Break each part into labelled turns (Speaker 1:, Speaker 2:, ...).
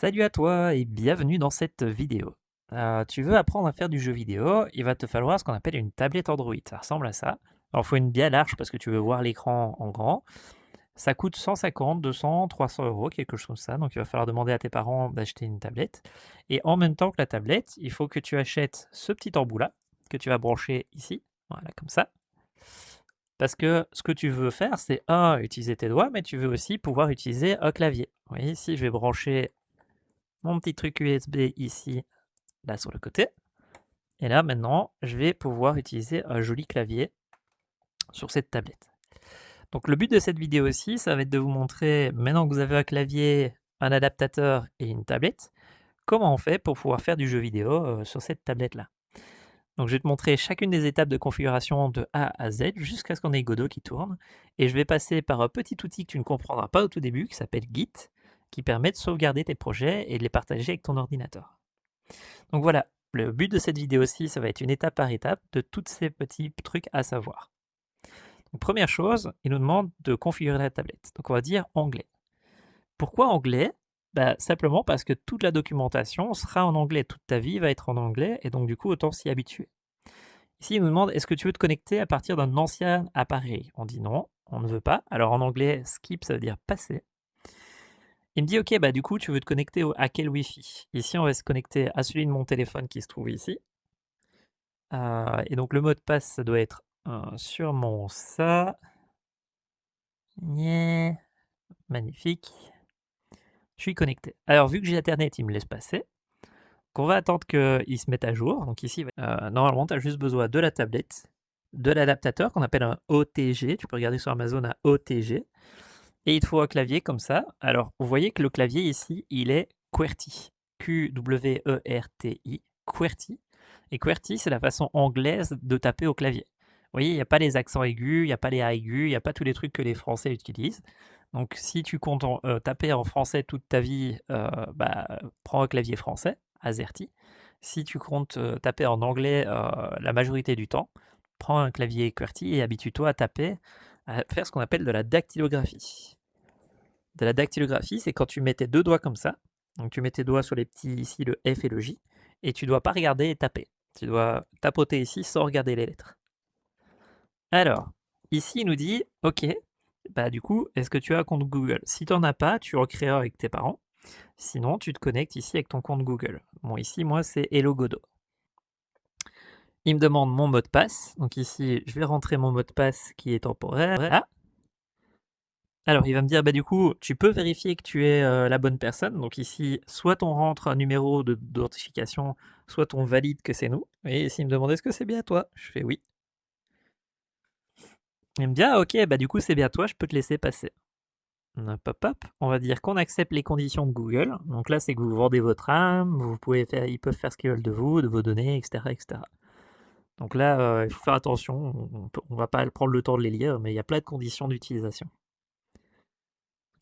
Speaker 1: Salut à toi et bienvenue dans cette vidéo. Tu veux apprendre à faire du jeu vidéo, il va te falloir ce qu'on appelle une tablette Android. Ça ressemble à ça. Alors, il faut une bien large parce que tu veux voir l'écran en grand. Ça coûte 150, 200, 300 euros, quelque chose comme ça. Donc, il va falloir demander à tes parents d'acheter une tablette. Et en même temps que la tablette, il faut que tu achètes ce petit embout-là que tu vas brancher ici. Voilà, comme ça. Parce que ce que tu veux faire, c'est utiliser tes doigts, mais tu veux aussi pouvoir utiliser un clavier. Vous voyez, ici, je vais brancher mon petit truc USB ici, là sur le côté. Et là, maintenant, je vais pouvoir utiliser un joli clavier sur cette tablette. Donc le but de cette vidéo aussi, ça va être de vous montrer, maintenant que vous avez un clavier, un adaptateur et une tablette, comment on fait pour pouvoir faire du jeu vidéo sur cette tablette-là. Donc je vais te montrer chacune des étapes de configuration de A à Z jusqu'à ce qu'on ait Godot qui tourne. Et je vais passer par un petit outil que tu ne comprendras pas au tout début, qui s'appelle Git, qui permet de sauvegarder tes projets et de les partager avec ton ordinateur. Donc voilà, le but de cette vidéo aussi, ça va être une étape par étape de tous ces petits trucs à savoir. Donc première chose, il nous demande de configurer la tablette. Donc on va dire anglais. Pourquoi anglais? Simplement parce que toute la documentation sera en anglais, toute ta vie va être en anglais, et donc du coup autant s'y habituer. Ici, il nous demande, est-ce que tu veux te connecter à partir d'un ancien appareil? On dit non, on ne veut pas. Alors en anglais, skip, ça veut dire passer. Il me dit, ok, du coup, tu veux te connecter à quel Wi-Fi? Ici, on va se connecter à celui de mon téléphone qui se trouve ici. Et donc le mot de passe, ça doit être sûrement ça. Yeah. Magnifique. Je suis connecté. Alors vu que j'ai Internet, il me laisse passer. Donc on va attendre qu'il se mette à jour. Donc ici, normalement, tu as juste besoin de la tablette, de l'adaptateur qu'on appelle un OTG. Tu peux regarder sur Amazon un OTG. Et il te faut un clavier comme ça. Alors, vous voyez que le clavier ici, il est QWERTY. QWERTY. QWERTY. Et QWERTY, c'est la façon anglaise de taper au clavier. Vous voyez, il n'y a pas les accents aigus, il n'y a pas les A aigus, il n'y a pas tous les trucs que les Français utilisent. Donc, si tu comptes taper en français toute ta vie, prends un clavier français, AZERTY. Si tu comptes taper en anglais la majorité du temps, prends un clavier QWERTY et habitue-toi à taper, à faire ce qu'on appelle de la dactylographie. De la dactylographie, c'est quand tu mets tes deux doigts comme ça, donc tu mets tes doigts sur les petits, ici le F et le J, et tu dois pas regarder et taper. Tu dois tapoter ici sans regarder les lettres. Alors, ici il nous dit, ok, du coup, est-ce que tu as un compte Google? Si tu n'en as pas, tu en crées un avec tes parents. Sinon, tu te connectes ici avec ton compte Google. Bon, ici, moi, c'est Hello Godot. Il me demande mon mot de passe. Donc ici, je vais rentrer mon mot de passe qui est temporaire. Ah, alors, il va me dire, du coup, tu peux vérifier que tu es la bonne personne. Donc ici, soit on rentre un numéro d'identification, soit on valide que c'est nous. Et s'il me demande, est-ce que c'est bien toi? Je fais oui. Il me dit, ah ok, du coup, c'est bien toi, je peux te laisser passer. Hop, hop, hop. On va dire qu'on accepte les conditions de Google. Donc là, c'est que vous vendez votre âme, vous pouvez faire, ils peuvent faire ce qu'ils veulent de vous, de vos données, etc. etc. Donc là, il faut faire attention, on va pas prendre le temps de les lire, mais il y a plein de conditions d'utilisation.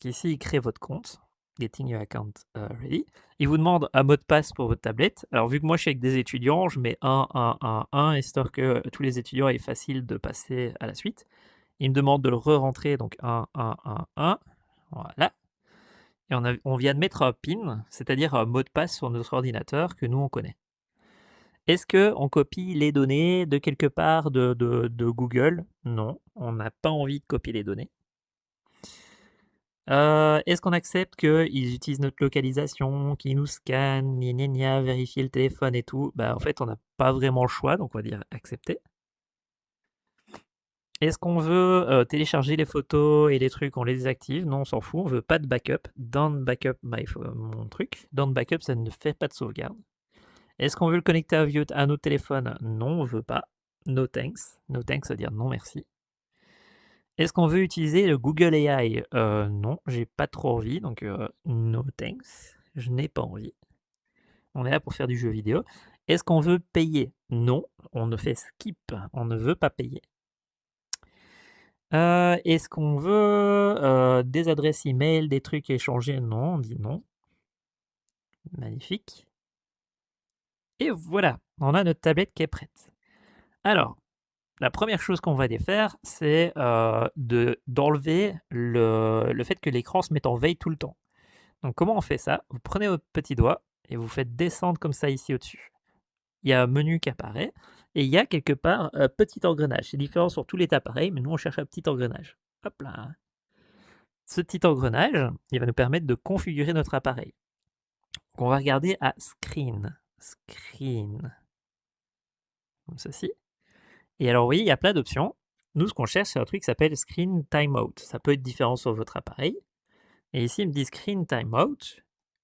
Speaker 1: Ici, il crée votre compte. Getting your account ready. Il vous demande un mot de passe pour votre tablette. Alors, vu que moi je suis avec des étudiants, je mets 1, 1, 1, 1, histoire que tous les étudiants aient facile de passer à la suite. Il me demande de le re-rentrer, donc 1, 1, 1, 1. Voilà. Et on vient de mettre un PIN, c'est-à-dire un mot de passe sur notre ordinateur que nous on connaît. Est-ce qu'on copie les données de quelque part de Google? Non, on n'a pas envie de copier les données. Est-ce qu'on accepte qu'ils utilisent notre localisation, qu'ils nous scannent, gna gna gna, vérifier le téléphone et tout? En fait, on n'a pas vraiment le choix, donc on va dire accepter. Est-ce qu'on veut télécharger les photos et les trucs, on les désactive? Non, on s'en fout, on veut pas de backup. Don't backup mon truc. Don't backup, ça ne fait pas de sauvegarde. Est-ce qu'on veut le connecter à notre téléphone? Non, on veut pas. No thanks. No thanks, ça veut dire non merci. Est-ce qu'on veut utiliser le Google AI? Non, j'ai pas trop envie, donc no thanks. Je n'ai pas envie. On est là pour faire du jeu vidéo. Est-ce qu'on veut payer? Non, on ne fait skip. On ne veut pas payer. Est-ce qu'on veut des adresses email, des trucs échangés? Non, on dit non. Magnifique. Et voilà, on a notre tablette qui est prête. Alors, la première chose qu'on va défaire, c'est d'enlever le fait que l'écran se mette en veille tout le temps. Donc comment on fait ça? Vous prenez votre petit doigt et vous faites descendre comme ça ici au-dessus. Il y a un menu qui apparaît et il y a quelque part un petit engrenage. C'est différent sur tous les appareils, mais nous on cherche un petit engrenage. Hop là. Ce petit engrenage, il va nous permettre de configurer notre appareil. Donc on va regarder à Screen. Screen. Comme ceci. Et alors, vous voyez, il y a plein d'options. Nous, ce qu'on cherche, c'est un truc qui s'appelle Screen Timeout. Ça peut être différent sur votre appareil. Et ici, il me dit Screen Timeout,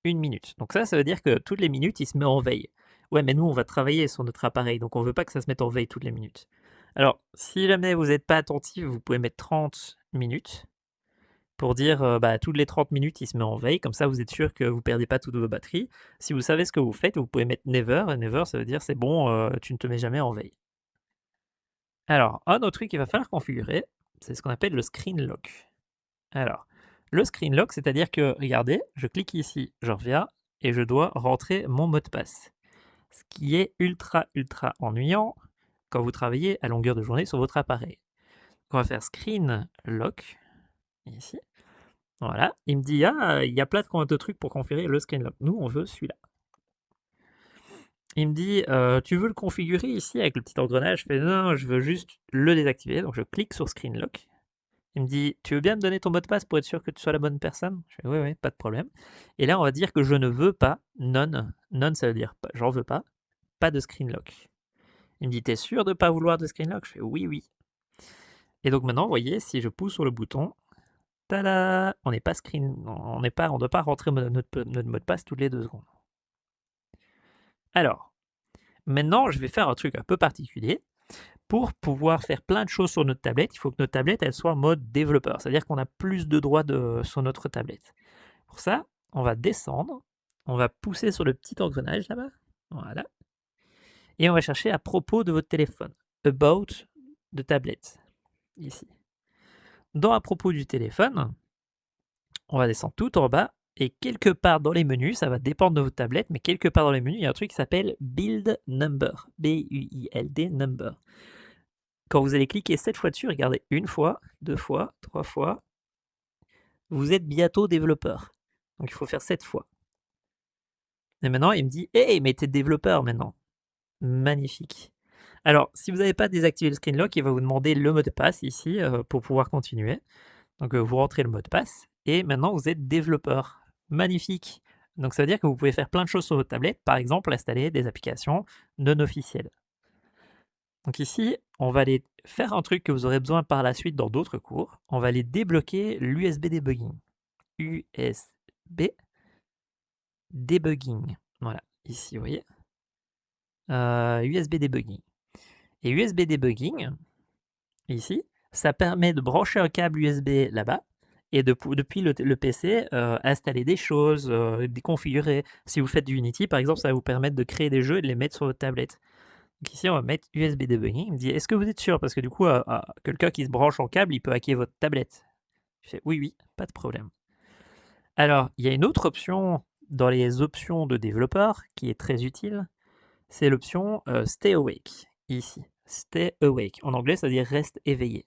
Speaker 1: 1 minute. Donc ça veut dire que toutes les minutes, il se met en veille. Ouais, mais nous, on va travailler sur notre appareil, donc on ne veut pas que ça se mette en veille toutes les minutes. Alors, si jamais vous n'êtes pas attentif, vous pouvez mettre 30 minutes pour dire toutes les 30 minutes, il se met en veille. Comme ça, vous êtes sûr que vous ne perdez pas toutes vos batteries. Si vous savez ce que vous faites, vous pouvez mettre Never. Et Never, ça veut dire c'est bon, tu ne te mets jamais en veille. Alors, un autre truc qu'il va falloir configurer, c'est ce qu'on appelle le screen lock. Alors, le screen lock, c'est-à-dire que, regardez, je clique ici, je reviens, et je dois rentrer mon mot de passe. Ce qui est ultra ennuyant quand vous travaillez à longueur de journée sur votre appareil. On va faire screen lock, ici. Voilà, il me dit, ah, il y a plein de trucs pour configurer le screen lock. Nous, on veut celui-là. Il me dit, tu veux le configurer ici avec le petit engrenage? Je fais, non, je veux juste le désactiver. Donc je clique sur screen lock. Il me dit, tu veux bien me donner ton mot de passe pour être sûr que tu sois la bonne personne? Je fais, oui, oui, pas de problème. Et là, on va dire que je ne veux pas, none. None, ça veut dire j'en veux pas de screen lock. Il me dit, t'es sûr de ne pas vouloir de screen lock? Je fais, oui, oui. Et donc maintenant, vous voyez, si je pousse sur le bouton, tada, on n'est pas screen, on ne doit pas rentrer notre mot de passe toutes les 2 secondes. Alors, maintenant, je vais faire un truc un peu particulier. Pour pouvoir faire plein de choses sur notre tablette, il faut que notre tablette elle soit en mode développeur. C'est-à-dire qu'on a plus de droits sur notre tablette. Pour ça, on va descendre, on va pousser sur le petit engrenage là-bas. Voilà. Et on va chercher à propos de votre téléphone. About de tablette. Ici. Dans à propos du téléphone, on va descendre tout en bas. Et quelque part dans les menus, ça va dépendre de votre tablette, mais quelque part dans les menus, il y a un truc qui s'appelle Build Number. B-U-I-L-D Number. Quand vous allez cliquer 7 fois dessus, regardez, 1 fois, 2 fois, 3 fois, vous êtes bientôt développeur. Donc il faut faire 7 fois. Et maintenant, il me dit, hey, mais t'es développeur maintenant. Magnifique. Alors, si vous n'avez pas désactivé le screen lock, il va vous demander le mot de passe ici pour pouvoir continuer. Donc vous rentrez le mot de passe et maintenant vous êtes développeur. Magnifique. Donc ça veut dire que vous pouvez faire plein de choses sur votre tablette, par exemple installer des applications non officielles. Donc ici, on va aller faire un truc que vous aurez besoin par la suite dans d'autres cours. On va aller débloquer l'USB debugging. USB debugging. Voilà, ici, vous voyez. USB debugging. Et USB debugging, ici, ça permet de brancher un câble USB là-bas et depuis le PC, installer des choses, déconfigurer. Si vous faites du Unity, par exemple, ça va vous permettre de créer des jeux et de les mettre sur votre tablette. Donc ici, on va mettre USB debugging. Il me dit, est-ce que vous êtes sûr? Parce que du coup, quelqu'un qui se branche en câble, il peut hacker votre tablette. Je fais, oui, oui, pas de problème. Alors, il y a une autre option dans les options de développeur qui est très utile. C'est l'option Stay Awake, ici. Stay Awake. En anglais, ça veut dire reste éveillé.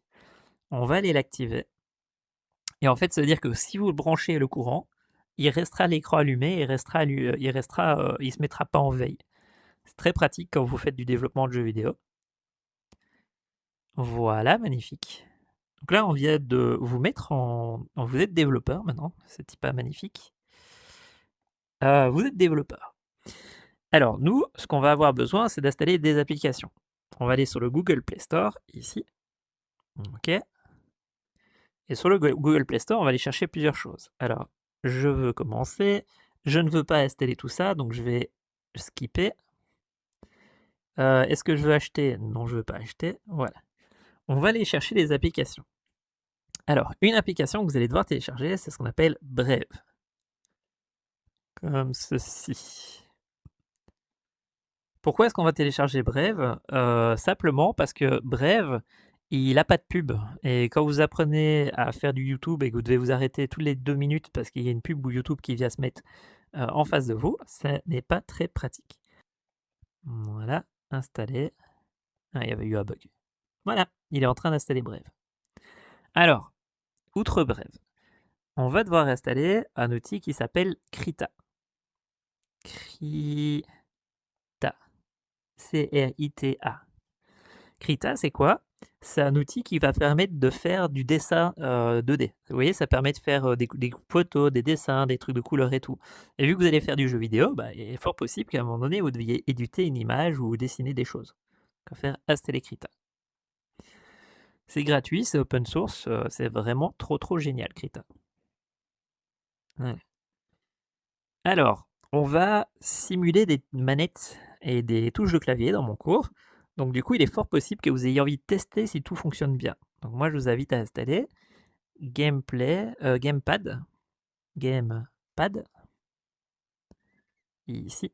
Speaker 1: On va aller l'activer. Et en fait, ça veut dire que si vous branchez le courant, il restera l'écran allumé et il se mettra pas en veille. C'est très pratique quand vous faites du développement de jeux vidéo. Voilà, magnifique. Donc là, on vient de vous mettre en... Vous êtes développeur maintenant, c'est pas magnifique. Vous êtes développeur. Alors, nous, ce qu'on va avoir besoin, c'est d'installer des applications. On va aller sur le Google Play Store, ici. OK. Et sur le Google Play Store, on va aller chercher plusieurs choses. Alors, je veux commencer. Je ne veux pas installer tout ça, donc je vais skipper. Est-ce que je veux acheter? Non, je ne veux pas acheter. Voilà. On va aller chercher les applications. Alors, une application que vous allez devoir télécharger, c'est ce qu'on appelle Brave. Comme ceci. Pourquoi est-ce qu'on va télécharger Brave? Simplement parce que Brave, il n'a pas de pub. Et quand vous apprenez à faire du YouTube et que vous devez vous arrêter toutes les 2 minutes parce qu'il y a une pub ou YouTube qui vient se mettre en face de vous, ça n'est pas très pratique. Voilà, installer. Ah, il y avait eu un bug. Voilà, il est en train d'installer Brave. Alors, outre Brave, on va devoir installer un outil qui s'appelle Krita. Krita. C-R-I-T-A. Krita, c'est quoi? C'est un outil qui va permettre de faire du dessin 2D. Vous voyez, ça permet de faire des photos, des dessins, des trucs de couleurs et tout. Et vu que vous allez faire du jeu vidéo, bah, il est fort possible qu'à un moment donné, vous deviez éditer une image ou dessiner des choses. On va faire installer Krita. C'est gratuit, c'est open source, c'est vraiment trop génial, Krita. Ouais. Alors, on va simuler des manettes et des touches de clavier dans mon cours. Donc du coup, il est fort possible que vous ayez envie de tester si tout fonctionne bien. Donc moi, je vous invite à installer Gamepad, ici,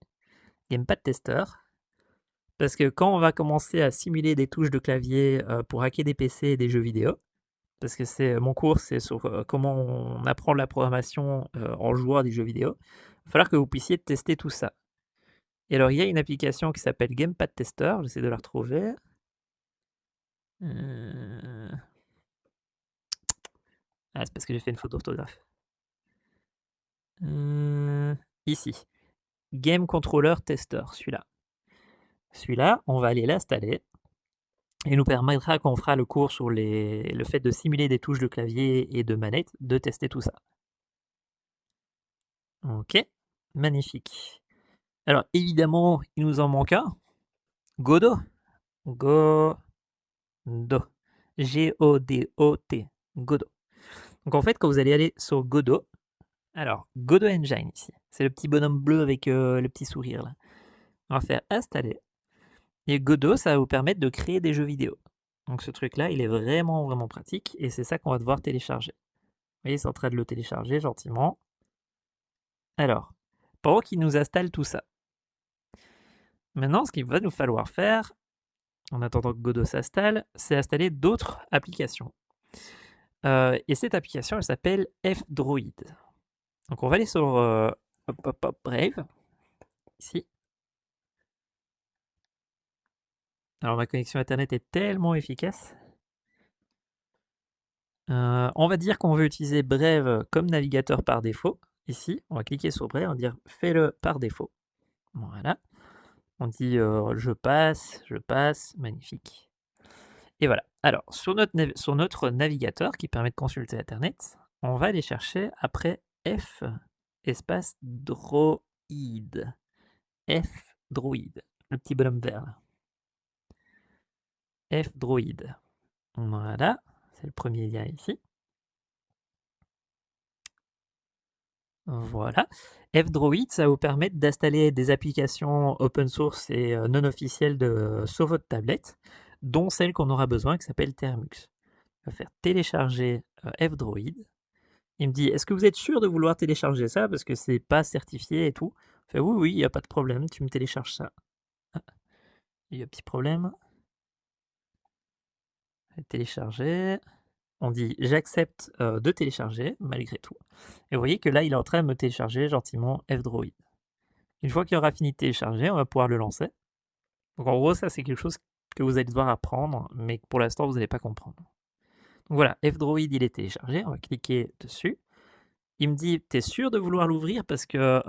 Speaker 1: Gamepad Tester. Parce que quand on va commencer à simuler des touches de clavier pour hacker des PC et des jeux vidéo, parce que mon cours, c'est sur comment on apprend la programmation en jouant à des jeux vidéo, il va falloir que vous puissiez tester tout ça. Et alors, il y a une application qui s'appelle Gamepad Tester, j'essaie de la retrouver. Ah, c'est parce que j'ai fait une faute d'orthographe. Ici, Game Controller Tester, celui-là. Celui-là, on va aller l'installer. Il nous permettra, quand on fera le cours sur le fait de simuler des touches de clavier et de manette, de tester tout ça. Ok, magnifique. Alors, évidemment, il nous en manque un. Godot. Godot. G-O-D-O-T. Godot. Donc en fait, quand vous allez aller sur Godot, alors Godot Engine ici, c'est le petit bonhomme bleu avec le petit sourire là. On va faire installer. Et Godot, ça va vous permettre de créer des jeux vidéo. Donc ce truc-là, il est vraiment pratique et c'est ça qu'on va devoir télécharger. Vous voyez, c'est en train de le télécharger gentiment. Alors, pendant qu'il nous installe tout ça, maintenant, ce qu'il va nous falloir faire, en attendant que Godot s'installe, c'est installer d'autres applications. Et cette application, elle s'appelle F-Droid. Donc on va aller sur Brave, ici. Alors ma connexion internet est tellement efficace. On va dire qu'on veut utiliser Brave comme navigateur par défaut. Ici, on va cliquer sur Brave, on va dire fais-le par défaut. Voilà. On dit je passe, magnifique. Et voilà. Alors, sur notre navigateur qui permet de consulter Internet, on va aller chercher après F espace droid. F droid, le petit bonhomme vert là. F droid. Voilà, c'est le premier lien ici. Voilà. F-Droid, ça va vous permettre d'installer des applications open source et non officielles sur votre tablette, dont celle qu'on aura besoin qui s'appelle Termux. On va faire télécharger F-Droid. Il me dit, est-ce que vous êtes sûr de vouloir télécharger ça parce que c'est pas certifié et tout? Je fais, oui, il n'y a pas de problème, tu me télécharges ça. Ah, il y a un petit problème. Télécharger. On dit j'accepte de télécharger malgré tout. Et vous voyez que là, il est en train de me télécharger gentiment F-Droid. Une fois qu'il aura fini de télécharger, on va pouvoir le lancer. Donc en gros, ça c'est quelque chose que vous allez devoir apprendre, mais que pour l'instant, vous n'allez pas comprendre. Donc voilà, F-Droid, il est téléchargé. On va cliquer dessus. Il me dit, t'es sûr de vouloir l'ouvrir parce que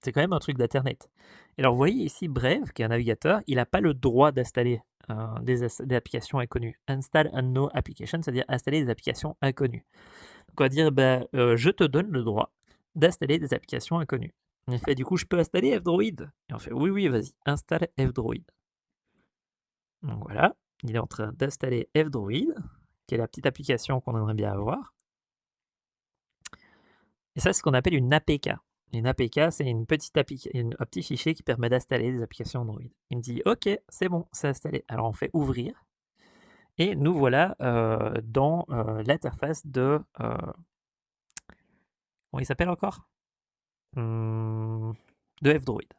Speaker 1: c'est quand même un truc d'Internet. Et alors vous voyez ici, Brave, qui est un navigateur, il n'a pas le droit d'installer des applications inconnues. Install unknown application, c'est-à-dire installer des applications inconnues. Donc on va dire, je te donne le droit d'installer des applications inconnues. Il fait, du coup, je peux installer F-Droid? Et on fait, oui, vas-y, installe F-Droid. Donc voilà, il est en train d'installer F-Droid, qui est la petite application qu'on aimerait bien avoir. Et ça, c'est ce qu'on appelle une APK. Une APK, c'est un petit fichier qui permet d'installer des applications Android. Il me dit, OK, c'est bon, c'est installé. Alors on fait ouvrir. Et nous voilà dans l'interface de... comment il s'appelle encore de F-Droid.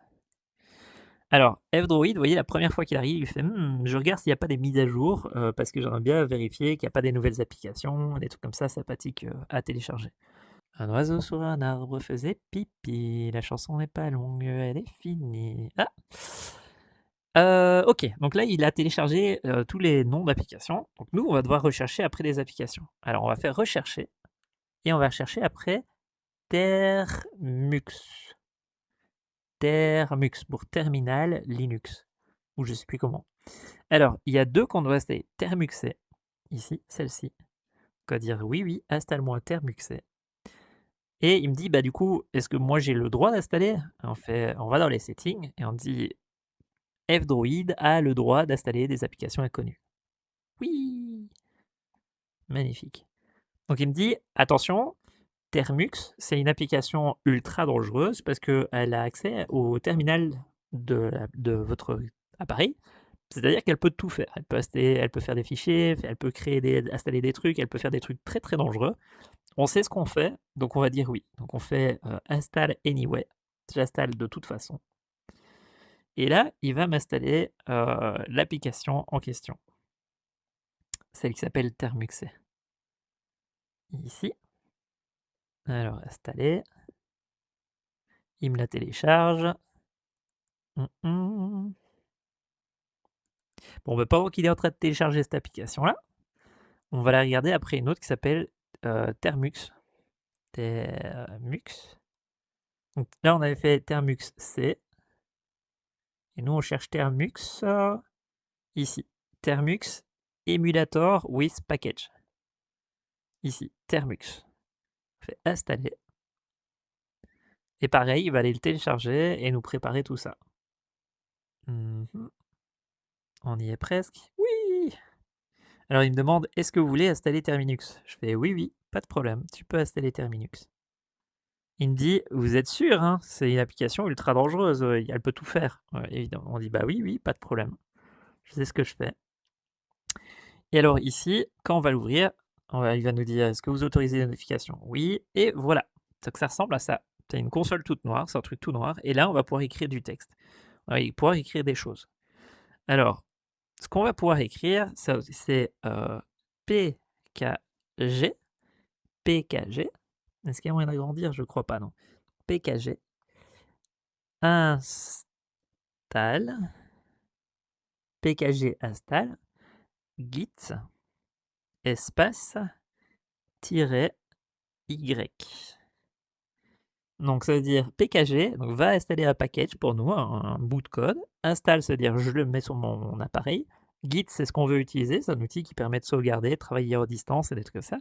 Speaker 1: Alors, F-Droid, vous voyez, la première fois qu'il arrive, il fait je regarde s'il n'y a pas des mises à jour, parce que j'aimerais bien vérifier qu'il n'y a pas des nouvelles applications, des trucs comme ça sympathiques à télécharger. Un oiseau sur un arbre faisait pipi. La chanson n'est pas longue, elle est finie. Ah ok, donc là, il a téléchargé tous les noms d'applications. Donc nous, on va devoir rechercher après les applications. Alors, on va faire rechercher. et on va chercher après Termux. Termux pour terminal Linux, ou je sais plus comment. Alors, il y a deux qu'on doit installer. Termuxe, ici, celle-ci. On va dire oui, oui, installe-moi Termuxe. Et il me dit, bah du coup, est-ce que moi j'ai le droit d'installer? On va dans les settings et on dit F-Droid a le droit d'installer des applications inconnues. Oui, magnifique. Donc il me dit, attention, Termux, c'est une application ultra dangereuse parce qu'elle a accès au terminal de votre appareil. C'est-à-dire qu'elle peut tout faire. Elle peut faire des fichiers, elle peut installer des trucs, elle peut faire des trucs très très dangereux. On sait ce qu'on fait, donc on va dire oui. Donc on fait install anyway. J'installe de toute façon. Et là, il va m'installer l'application en question. Celle qui s'appelle Termuxe. Ici. Alors, installer. Il me la télécharge. Bon, bah, pendant qu'il est en train de télécharger cette application-là, on va la regarder après une autre qui s'appelle Termux. Termux. Donc là, on avait fait Termux C. Et nous, on cherche Termux ici. Termux Emulator with Package. Ici, Termux. On fait installer. Et pareil, il va aller le télécharger et nous préparer tout ça. On y est presque. Oui! Alors, il me demande, est-ce que vous voulez installer Terminux? Je fais oui, oui, pas de problème, tu peux installer Terminux. Il me dit, vous êtes sûr, hein, c'est une application ultra dangereuse, elle peut tout faire. Ouais, évidemment. On dit, bah oui, oui, pas de problème. Je sais ce que je fais. Et alors ici, quand on va l'ouvrir, il va nous dire, est-ce que vous autorisez les notifications? Oui, et voilà. Donc ça ressemble à ça. Tu as une console toute noire, c'est un truc tout noir, et là, on va pouvoir écrire du texte. On va pouvoir écrire des choses. Alors, ce qu'on va pouvoir écrire, c'est PKG. PKG. Est-ce qu'il y a moyen d'agrandir? Je crois pas, non. PKG. Install. PKG install. Git. Espace. -y. Donc ça veut dire PKG, donc va installer un package pour nous, un bout de code. Install, ça veut dire je le mets sur mon appareil. Git, c'est ce qu'on veut utiliser, c'est un outil qui permet de sauvegarder, travailler à distance et des trucs comme ça.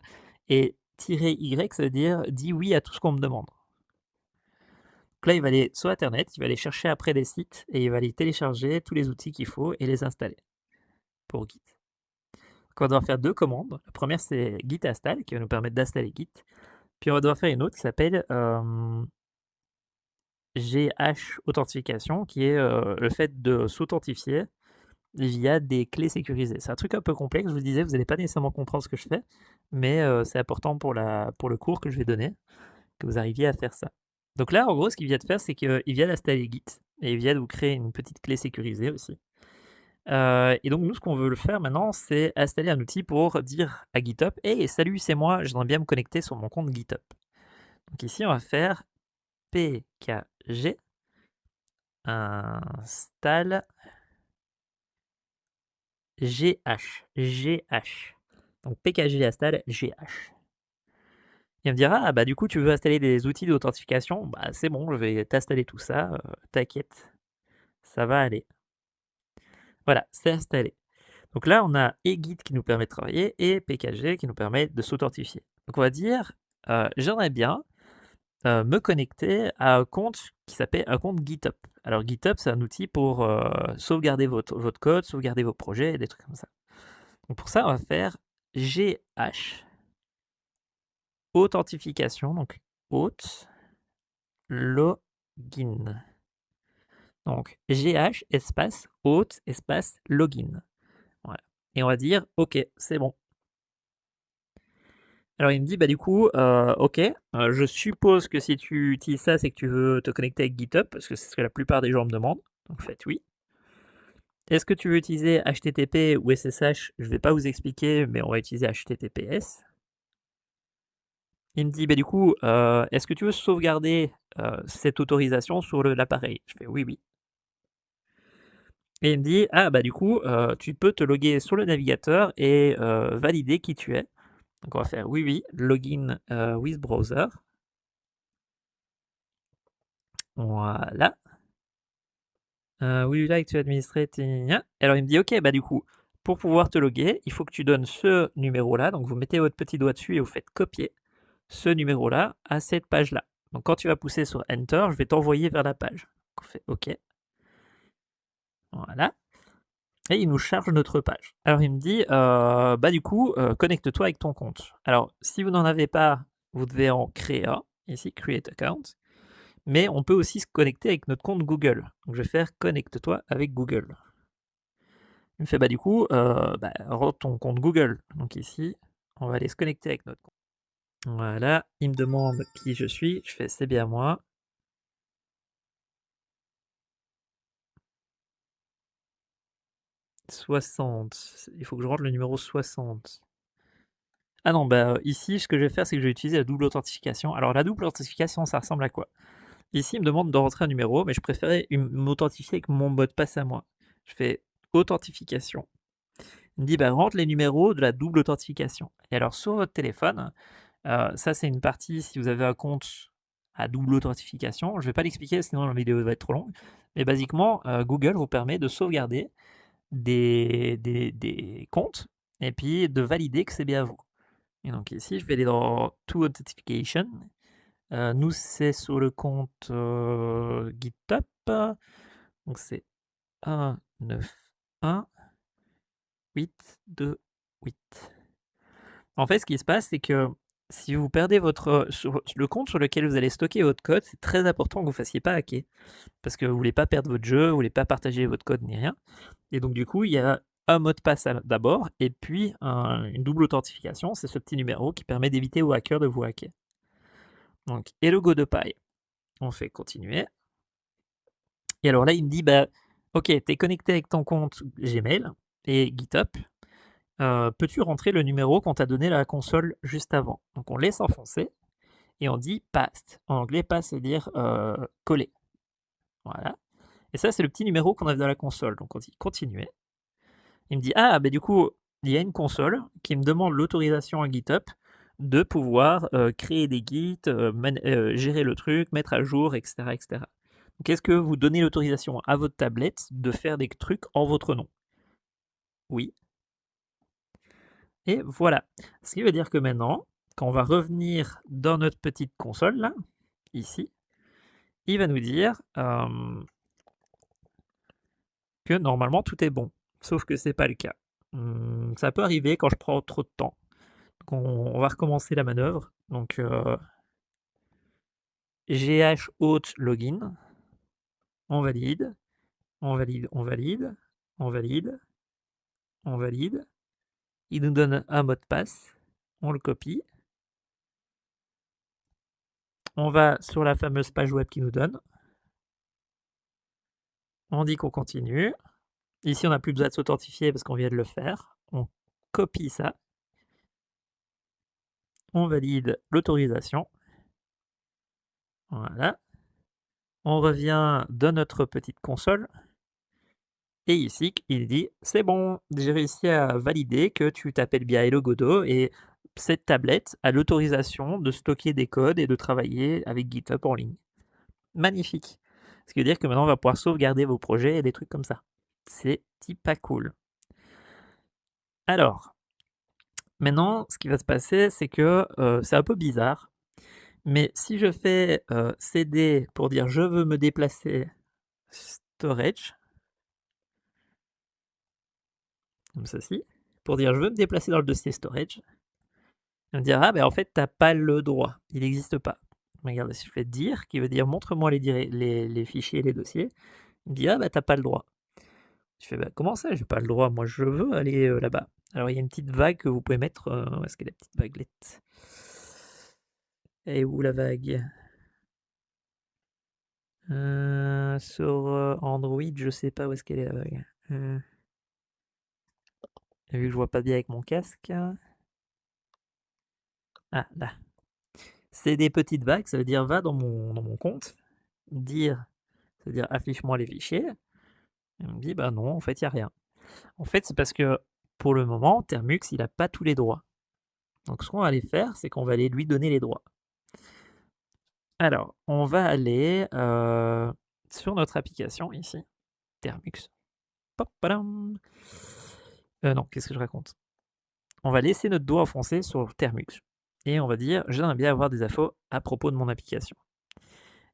Speaker 1: Et -y, ça veut dire dis oui à tout ce qu'on me demande. Donc là, il va aller sur Internet, il va aller chercher après des sites et il va aller télécharger tous les outils qu'il faut et les installer pour Git. Donc on va devoir faire deux commandes. La première, c'est git install qui va nous permettre d'installer Git. Puis on va devoir faire une autre qui s'appelle GH authentification, qui est le fait de s'authentifier via des clés sécurisées. C'est un truc un peu complexe, je vous le disais, vous n'allez pas nécessairement comprendre ce que je fais, mais c'est important pour le cours que je vais donner, que vous arriviez à faire ça. Donc là, en gros, ce qu'il vient de faire, c'est qu'il vient d'installer Git, et il vient de vous créer une petite clé sécurisée aussi. Et donc nous, ce qu'on veut le faire maintenant, c'est installer un outil pour dire à GitHub « Hey, salut, c'est moi, j'aimerais bien me connecter sur mon compte GitHub ». Donc ici, on va faire pkg install gh. Donc pkg install gh. Il me dira, ah bah du coup tu veux installer des outils d'authentification? Bah c'est bon, je vais t'installer tout ça, t'inquiète, ça va aller. Voilà, c'est installé. Donc là on a et Git qui nous permet de travailler et pkg qui nous permet de s'authentifier. Donc on va dire, j'aimerais bien me connecter à un compte qui s'appelle un compte GitHub. Alors GitHub, c'est un outil pour sauvegarder votre code, sauvegarder vos projets et des trucs comme ça. Donc pour ça, on va faire gh authentification, donc auth login. Donc gh espace auth espace login. Voilà. Et on va dire OK, c'est bon. Alors il me dit, bah du coup, OK, je suppose que si tu utilises ça, c'est que tu veux te connecter avec GitHub, parce que c'est ce que la plupart des gens me demandent. Donc faites oui. Est-ce que tu veux utiliser HTTP ou SSH? Je ne vais pas vous expliquer, mais on va utiliser HTTPS. Il me dit, bah du coup, est-ce que tu veux sauvegarder cette autorisation sur l'appareil? Je fais oui, oui. Et il me dit, ah bah du coup, tu peux te loguer sur le navigateur et valider qui tu es. Donc on va faire oui, login with browser. Voilà. We would like to administrate. Alors il me dit ok, bah du coup, pour pouvoir te loguer, il faut que tu donnes ce numéro-là. Donc vous mettez votre petit doigt dessus et vous faites copier ce numéro-là à cette page-là. Donc quand tu vas pousser sur Enter, je vais t'envoyer vers la page. Donc on fait OK. Voilà. Et il nous charge notre page. Alors il me dit, bah du coup, connecte-toi avec ton compte. Alors si vous n'en avez pas, vous devez en créer un. Ici, Create Account. Mais on peut aussi se connecter avec notre compte Google. Donc je vais faire connecte-toi avec Google. Il me fait, bah du coup, rends ton compte Google. Donc ici, on va aller se connecter avec notre compte. Voilà, il me demande qui je suis. Je fais, c'est bien moi. 60. Il faut que je rentre le numéro 60. Ah non, bah ici, ce que je vais faire, c'est que je vais utiliser la double authentification. Alors, la double authentification, ça ressemble à quoi? Ici, il me demande de rentrer un numéro, mais je préférais m'authentifier avec mon mot de passe à moi. Je fais authentification. Il me dit, bah, rentre les numéros de la double authentification. Et alors, sur votre téléphone, ça, c'est une partie, si vous avez un compte à double authentification, je ne vais pas l'expliquer, sinon la vidéo va être trop longue. Mais basiquement, Google vous permet de sauvegarder des comptes et puis de valider que c'est bien vous. Et donc ici, je vais aller dans To Authentication. Nous, c'est sur le compte GitHub. Donc c'est 1, 9, 1, 8, 2, 8. En fait, ce qui se passe, c'est que si vous perdez le compte sur lequel vous allez stocker votre code, c'est très important que vous ne fassiez pas hacker. Parce que vous ne voulez pas perdre votre jeu, vous ne voulez pas partager votre code ni rien. Et donc du coup, il y a un mot de passe d'abord, et puis une double authentification, c'est ce petit numéro qui permet d'éviter aux hackers de vous hacker. Donc, et le go de paille. On fait continuer. Et alors là, il me dit, bah, ok, tu es connecté avec ton compte Gmail et GitHub. Peux-tu rentrer le numéro qu'on t'a donné à la console juste avant? Donc on laisse enfoncer et on dit paste. En anglais, paste, c'est dire coller. Voilà. Et ça, c'est le petit numéro qu'on avait dans la console. Donc on dit continuer. Il me dit ah, bah du coup, il y a une console qui me demande l'autorisation à GitHub de pouvoir créer des Git, gérer le truc, mettre à jour, etc. etc. Donc est-ce que vous donnez l'autorisation à votre tablette de faire des trucs en votre nom? Oui. Et voilà. Ce qui veut dire que maintenant, quand on va revenir dans notre petite console, là, ici, il va nous dire que normalement tout est bon. Sauf que c'est pas le cas. Ça peut arriver quand je prends trop de temps. Donc on va recommencer la manœuvre. Donc GH haute login. On valide. On valide. On valide. On valide. On valide. Il nous donne un mot de passe. On le copie. On va sur la fameuse page web qu'il nous donne. On dit qu'on continue. Ici, on n'a plus besoin de s'authentifier parce qu'on vient de le faire. On copie ça. On valide l'autorisation. Voilà. On revient dans notre petite console. Et ici, il dit c'est bon, j'ai réussi à valider que tu t'appelles bien Hello Godot et cette tablette a l'autorisation de stocker des codes et de travailler avec GitHub en ligne. Magnifique. Ce qui veut dire que maintenant on va pouvoir sauvegarder vos projets et des trucs comme ça. C'est pas cool. Alors, maintenant, ce qui va se passer, c'est que c'est un peu bizarre. Mais si je fais CD pour dire je veux me déplacer storage, comme ceci, pour dire je veux me déplacer dans le dossier storage, il me dire ah ben en fait t'as pas le droit, il n'existe pas. Regarde, si je fais dire, qui veut dire montre-moi les fichiers et les dossiers, il me dit ah bah t'as pas le droit. Je fais bah comment ça j'ai pas le droit, moi je veux aller là-bas. Alors il y a une petite vague que vous pouvez mettre, où est-ce qu'elle est la petite vaguelette? Elle est où la vague? Sur Android, je sais pas où est-ce qu'elle est la vague. Vu que je vois pas bien avec mon casque. Ah là. C'est des petites vagues, ça veut dire va dans mon compte, dire, ça veut dire affiche-moi les fichiers. Et on me dit bah non, en fait il n'y a rien. En fait, c'est parce que pour le moment, Termux, il n'a pas tous les droits. Donc ce qu'on va aller faire, c'est qu'on va aller lui donner les droits. Alors, on va aller sur notre application ici, Termux. Papadam. Non, qu'est-ce que je raconte? On va laisser notre doigt enfoncé sur Termux et on va dire j'aimerais bien avoir des infos à propos de mon application.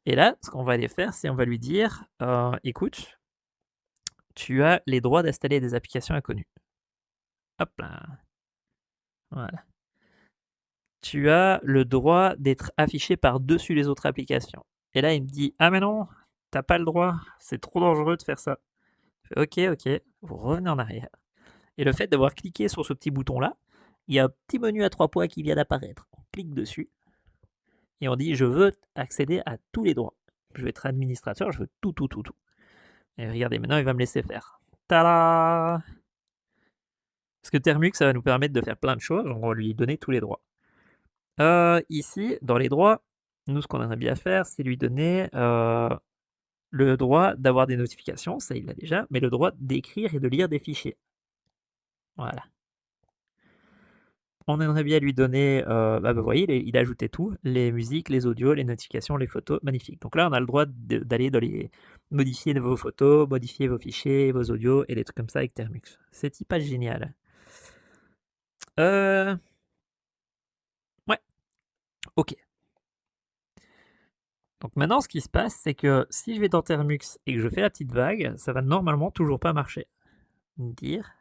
Speaker 1: Et là, ce qu'on va aller faire, c'est on va lui dire écoute, tu as les droits d'installer des applications inconnues. Hop là. Voilà. Tu as le droit d'être affiché par-dessus les autres applications. Et là, il me dit ah, mais non, t'as pas le droit, c'est trop dangereux de faire ça. Je fais, ok, vous revenez en arrière. Et le fait d'avoir cliqué sur ce petit bouton-là, il y a un petit menu à 3 points qui vient d'apparaître. On clique dessus et on dit je veux accéder à tous les droits. Je veux être administrateur, je veux tout, tout, tout, tout. Et regardez, maintenant il va me laisser faire. Tada! Parce que Termux, ça va nous permettre de faire plein de choses, on va lui donner tous les droits. Ici, dans les droits, nous ce qu'on aimerait bien faire, c'est lui donner le droit d'avoir des notifications, ça il l'a déjà, mais le droit d'écrire et de lire des fichiers. Voilà. On aimerait bien lui donner, vous voyez, il a ajouté tout, les musiques, les audios, les notifications, les photos, magnifique. Donc là, on a le droit d'aller dans les modifier vos photos, modifier vos fichiers, vos audios et des trucs comme ça avec Termux. C'est hyper génial. Ouais, ok. Donc maintenant, ce qui se passe, c'est que si je vais dans Termux et que je fais la petite vague, ça va normalement toujours pas marcher. Dire.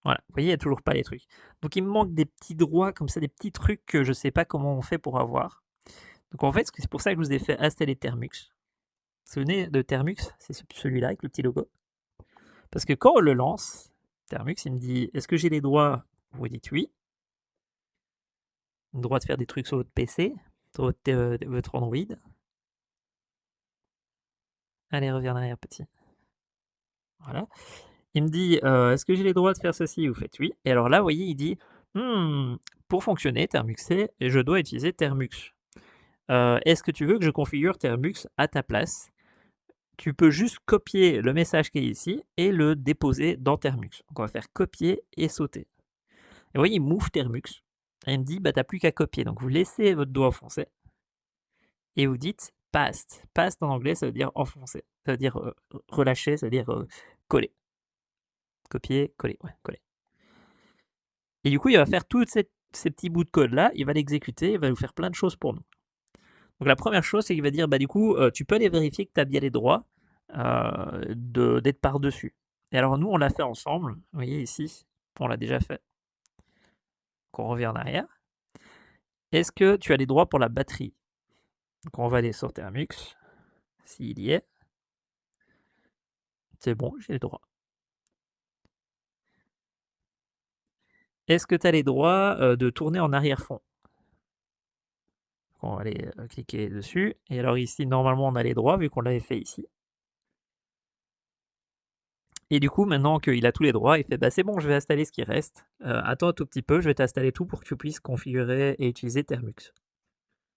Speaker 1: Voilà, vous voyez, il n'y a toujours pas les trucs. Donc il me manque des petits droits comme ça, des petits trucs que je sais pas comment on fait pour avoir. Donc en fait, c'est pour ça que je vous ai fait installer Termux. Vous vous souvenez de Termux? C'est celui-là avec le petit logo. Parce que quand on le lance, Termux, il me dit est-ce que j'ai les droits? Vous dites oui. Le droit de faire des trucs sur votre PC, sur votre Android. Allez, reviens en arrière, petit. Voilà. Il me dit est-ce que j'ai les droits de faire ceci? Vous faites oui. Et alors là, vous voyez, il dit pour fonctionner, Termuxer, je dois utiliser Termux. Est-ce que tu veux que je configure Termux à ta place? Tu peux juste copier le message qui est ici et le déposer dans Termux. Donc on va faire copier et sauter. Et vous voyez, il m'ouvre Termux. Et il me dit, bah t'as plus qu'à copier. Donc vous laissez votre doigt enfoncé et vous dites paste. Paste en anglais, ça veut dire enfoncer. Ça veut dire relâcher, ça veut dire coller. Copier, coller, ouais, coller. Et du coup, il va faire tous ces petits bouts de code là, il va l'exécuter, il va nous faire plein de choses pour nous. Donc la première chose, c'est qu'il va dire, bah du coup, tu peux aller vérifier que tu as bien les droits d'être par-dessus. Et alors nous, on l'a fait ensemble. Vous voyez ici, on l'a déjà fait. Donc on revient en arrière. Est-ce que tu as les droits pour la batterie? Donc on va aller sur Termux, s'il y est. C'est bon, j'ai les droits. Est-ce que tu as les droits de tourner en arrière-fond? On va aller cliquer dessus. Et alors ici, normalement, on a les droits vu qu'on l'avait fait ici. Et du coup, maintenant qu'il a tous les droits, il fait bah, c'est bon, je vais installer ce qui reste. Attends un tout petit peu, je vais t'installer tout pour que tu puisses configurer et utiliser Termux.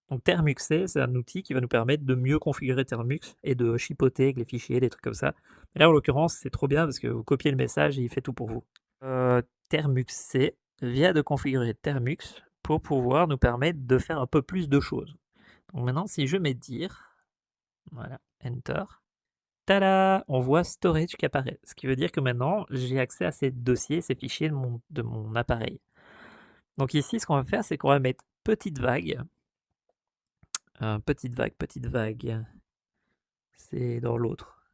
Speaker 1: Donc Termuxer, c'est un outil qui va nous permettre de mieux configurer Termux et de chipoter avec les fichiers, des trucs comme ça. Mais là, en l'occurrence, c'est trop bien parce que vous copiez le message et il fait tout pour vous. Termuxer vient de configurer Termux pour pouvoir nous permettre de faire un peu plus de choses. Donc maintenant, si je mets dire, voilà, Enter, tada, on voit storage qui apparaît. Ce qui veut dire que maintenant, j'ai accès à ces dossiers, ces fichiers de mon appareil. Donc ici, ce qu'on va faire, c'est qu'on va mettre petite vague. Petite vague, petite vague. C'est dans l'autre.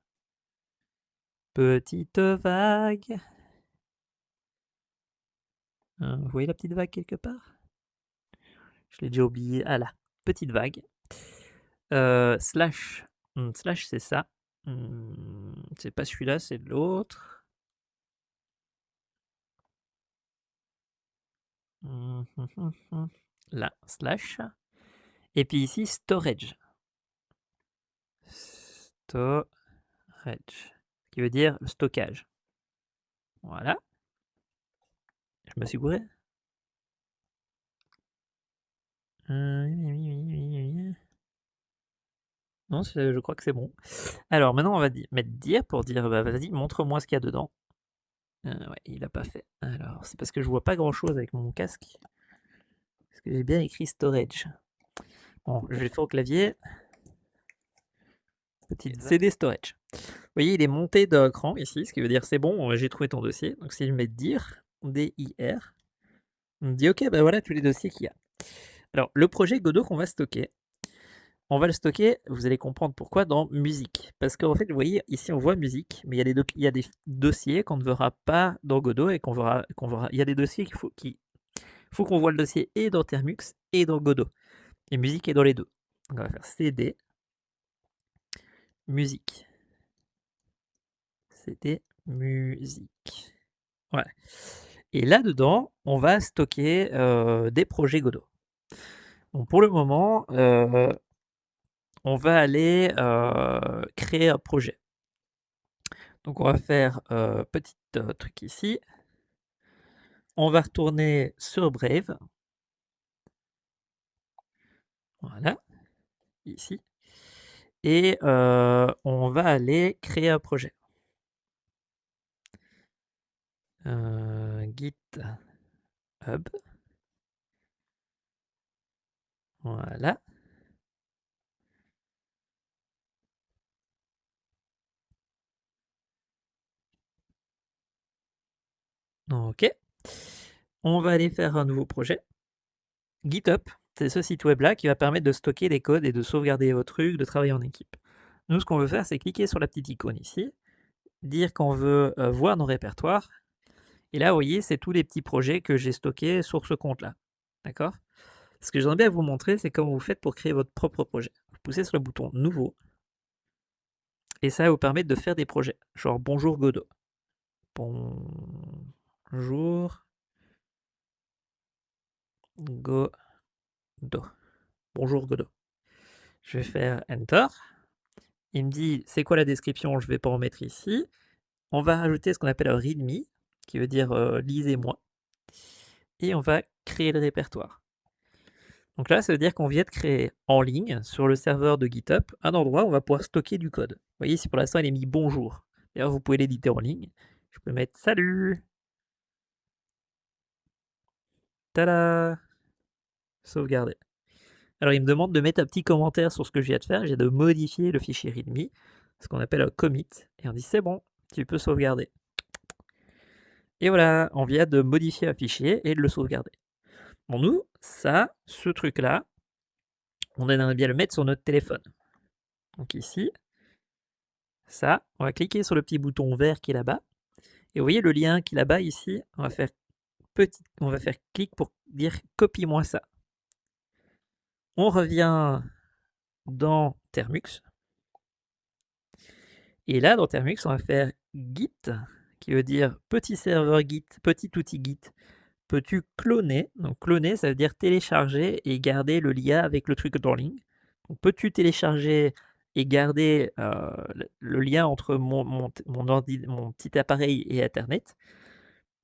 Speaker 1: Petite vague. Vous voyez la petite vague quelque part? Je l'ai déjà oublié. Ah là, petite vague. Slash. Slash, c'est ça. C'est pas celui-là, c'est l'autre. Là, slash. Et puis ici, storage. Storage. Qui veut dire stockage. Voilà. Je me suis gouré. Non, je crois que c'est bon. Alors maintenant, on va mettre dire pour dire, bah, vas-y, montre-moi ce qu'il y a dedans. Ouais, il n'a pas fait. Alors, c'est parce que je vois pas grand-chose avec mon casque. Parce que j'ai bien écrit storage. Bon, je vais le faire au clavier. Petite CD storage. Vous voyez, il est monté d'un cran ici, ce qui veut dire c'est bon, j'ai trouvé ton dossier. Donc si je mets dir, D-I-R, on me dit ok, ben voilà tous les dossiers qu'il y a. Alors, le projet Godot qu'on va stocker, on va le stocker, vous allez comprendre pourquoi, dans musique. Parce qu'en fait, vous voyez, ici on voit musique, mais il y a des dossiers qu'on ne verra pas dans Godot et qu'on verra. Il y a des dossiers faut qu'on voit le dossier et dans Termux et dans Godot. Et musique est dans les deux. Donc on va faire CD, musique. CD, musique. Voilà. Et là-dedans, on va stocker des projets Godot. Donc pour le moment, on va aller créer un projet. Donc on va faire petit truc ici. On va retourner sur Brave. Voilà, ici. Et on va aller créer un projet. GitHub. Voilà. Ok. On va aller faire un nouveau projet. GitHub, c'est ce site web là qui va permettre de stocker des codes et de sauvegarder vos trucs, de travailler en équipe. Nous, ce qu'on veut faire, c'est cliquer sur la petite icône ici, dire qu'on veut voir nos répertoires. Et là, vous voyez, c'est tous les petits projets que j'ai stockés sur ce compte-là. D'accord? Ce que j'aimerais bien vous montrer, c'est comment vous faites pour créer votre propre projet. Vous poussez sur le bouton Nouveau. Et ça va vous permettre de faire des projets. Genre Bonjour Godot. Bonjour Godot. Bonjour Godot. Je vais faire Enter. Il me dit c'est quoi la description, je ne vais pas en mettre ici. On va rajouter ce qu'on appelle un readme, qui veut dire lisez-moi. Et on va créer le répertoire. Donc là, ça veut dire qu'on vient de créer en ligne, sur le serveur de GitHub, un endroit où on va pouvoir stocker du code. Vous voyez, ici pour l'instant, il est mis bonjour. D'ailleurs, vous pouvez l'éditer en ligne. Je peux mettre salut. Tada! Sauvegarder. Alors, il me demande de mettre un petit commentaire sur ce que je viens de faire. J'ai de modifier le fichier readme, ce qu'on appelle un commit. Et on dit c'est bon, tu peux sauvegarder. Et voilà, on vient de modifier un fichier et de le sauvegarder. Bon, nous, ça, ce truc-là, on aimerait bien le mettre sur notre téléphone. Donc ici, ça, on va cliquer sur le petit bouton vert qui est là-bas. Et vous voyez le lien qui est là-bas ici, on va faire clic pour dire copie-moi ça. On revient dans Termux. Et là, dans Termux, on va faire git, qui veut dire petit serveur git, petit outil git. Peux-tu cloner? Donc cloner, ça veut dire télécharger et garder le lien avec le truc en ligne. Donc peux-tu télécharger et garder le lien entre mon petit appareil et Internet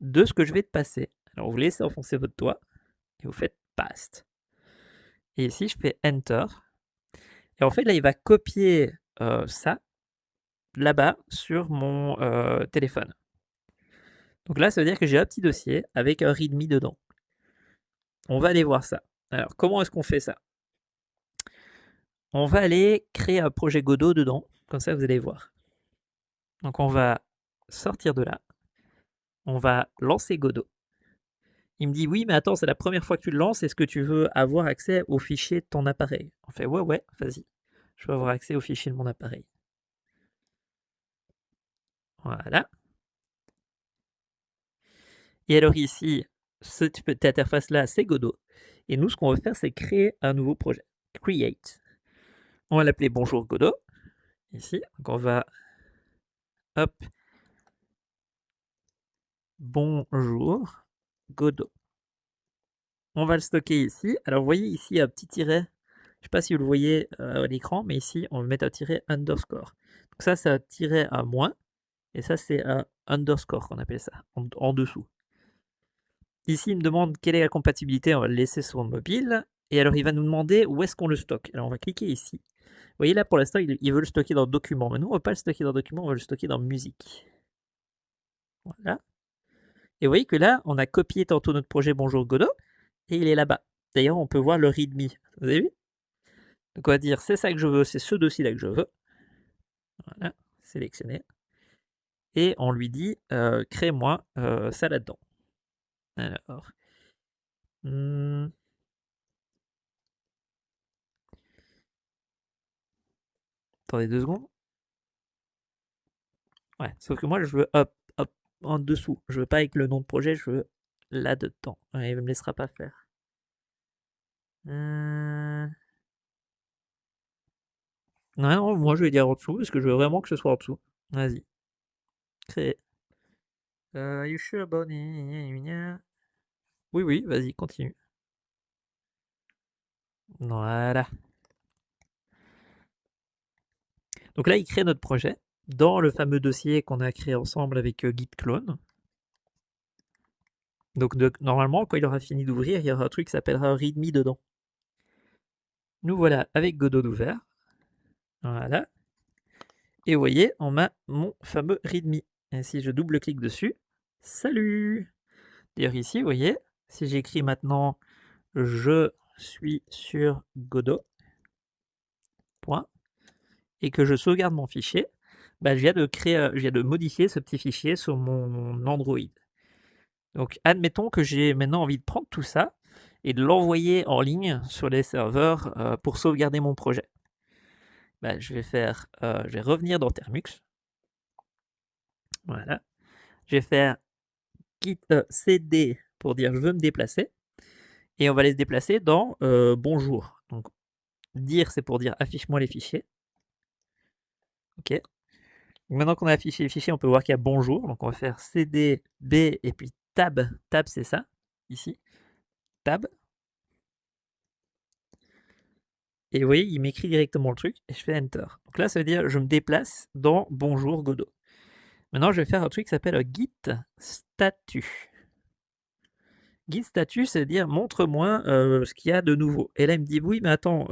Speaker 1: de ce que je vais te passer. Alors vous laissez enfoncer votre doigt et vous faites paste. Et ici, je fais Enter. Et en fait, là, il va copier ça là-bas sur mon téléphone. Donc là, ça veut dire que j'ai un petit dossier avec un README dedans. On va aller voir ça. Alors, comment est-ce qu'on fait ça? On va aller créer un projet Godot dedans. Comme ça, vous allez voir. Donc, on va sortir de là. On va lancer Godot. Il me dit oui, mais attends, c'est la première fois que tu le lances. Est-ce que tu veux avoir accès aux fichiers de ton appareil? On fait ouais, vas-y. Je veux avoir accès aux fichiers de mon appareil. Voilà. Et alors ici, cette interface-là, c'est Godot. Et nous, ce qu'on va faire, c'est créer un nouveau projet. Create. On va l'appeler Bonjour Godot. Ici. Donc on va... Hop. Bonjour Godot. On va le stocker ici. Alors vous voyez ici un petit tiret. Je ne sais pas si vous le voyez à l'écran, mais ici, on va mettre un tiret underscore. Donc ça, c'est un tiret à moins. Et ça, c'est un underscore qu'on appelle ça, en dessous. Ici, il me demande quelle est la compatibilité. On va le laisser sur le mobile. Et alors, il va nous demander où est-ce qu'on le stocke. Alors, on va cliquer ici. Vous voyez là, pour l'instant, il veut le stocker dans Document. Mais nous, on ne va pas le stocker dans Document, on va le stocker dans Musique. Voilà. Et vous voyez que là, on a copié tantôt notre projet Bonjour Godot, et il est là-bas. D'ailleurs, on peut voir le README. Vous avez vu? Donc on va dire, c'est ça que je veux, c'est ce dossier-là que je veux. Voilà, sélectionner. Et on lui dit, crée-moi ça là-dedans. Alors. Attendez 2 secondes. Ouais, sauf que moi, je veux hop, hop, en dessous. Je veux pas avec le nom de projet, je veux là-dedans. Ouais, il ne me laissera pas faire. Non, moi, je vais dire en dessous, parce que je veux vraiment que ce soit en dessous. Vas-y. Créer. You sure about it? Oui, oui, vas-y, continue. Voilà. Donc là, il crée notre projet dans le fameux dossier qu'on a créé ensemble avec Git Clone. Donc normalement, quand il aura fini d'ouvrir, il y aura un truc qui s'appellera README dedans. Nous voilà avec Godot ouvert. Voilà. Et vous voyez, on a mon fameux README. Et si je double-clique dessus, salut! D'ailleurs ici, vous voyez, si j'écris maintenant je suis sur Godot, point, et que je sauvegarde mon fichier, bah, je viens de modifier ce petit fichier sur mon Android. Donc admettons que j'ai maintenant envie de prendre tout ça et de l'envoyer en ligne sur les serveurs pour sauvegarder mon projet. Bah, je vais revenir dans Termux. Voilà. Je vais faire git cd pour dire je veux me déplacer. Et on va les se déplacer dans bonjour. Donc dire c'est pour dire affiche-moi les fichiers. Ok. Maintenant qu'on a affiché les fichiers, on peut voir qu'il y a bonjour. Donc on va faire cd b et puis tab. Tab c'est ça, ici. Tab. Et vous voyez, il m'écrit directement le truc et je fais Enter. Donc là, ça veut dire je me déplace dans Bonjour Godot. Maintenant, je vais faire un truc qui s'appelle Git Statut. Git Statut, c'est dire montre-moi ce qu'il y a de nouveau. Et là, il me dit oui, mais attends,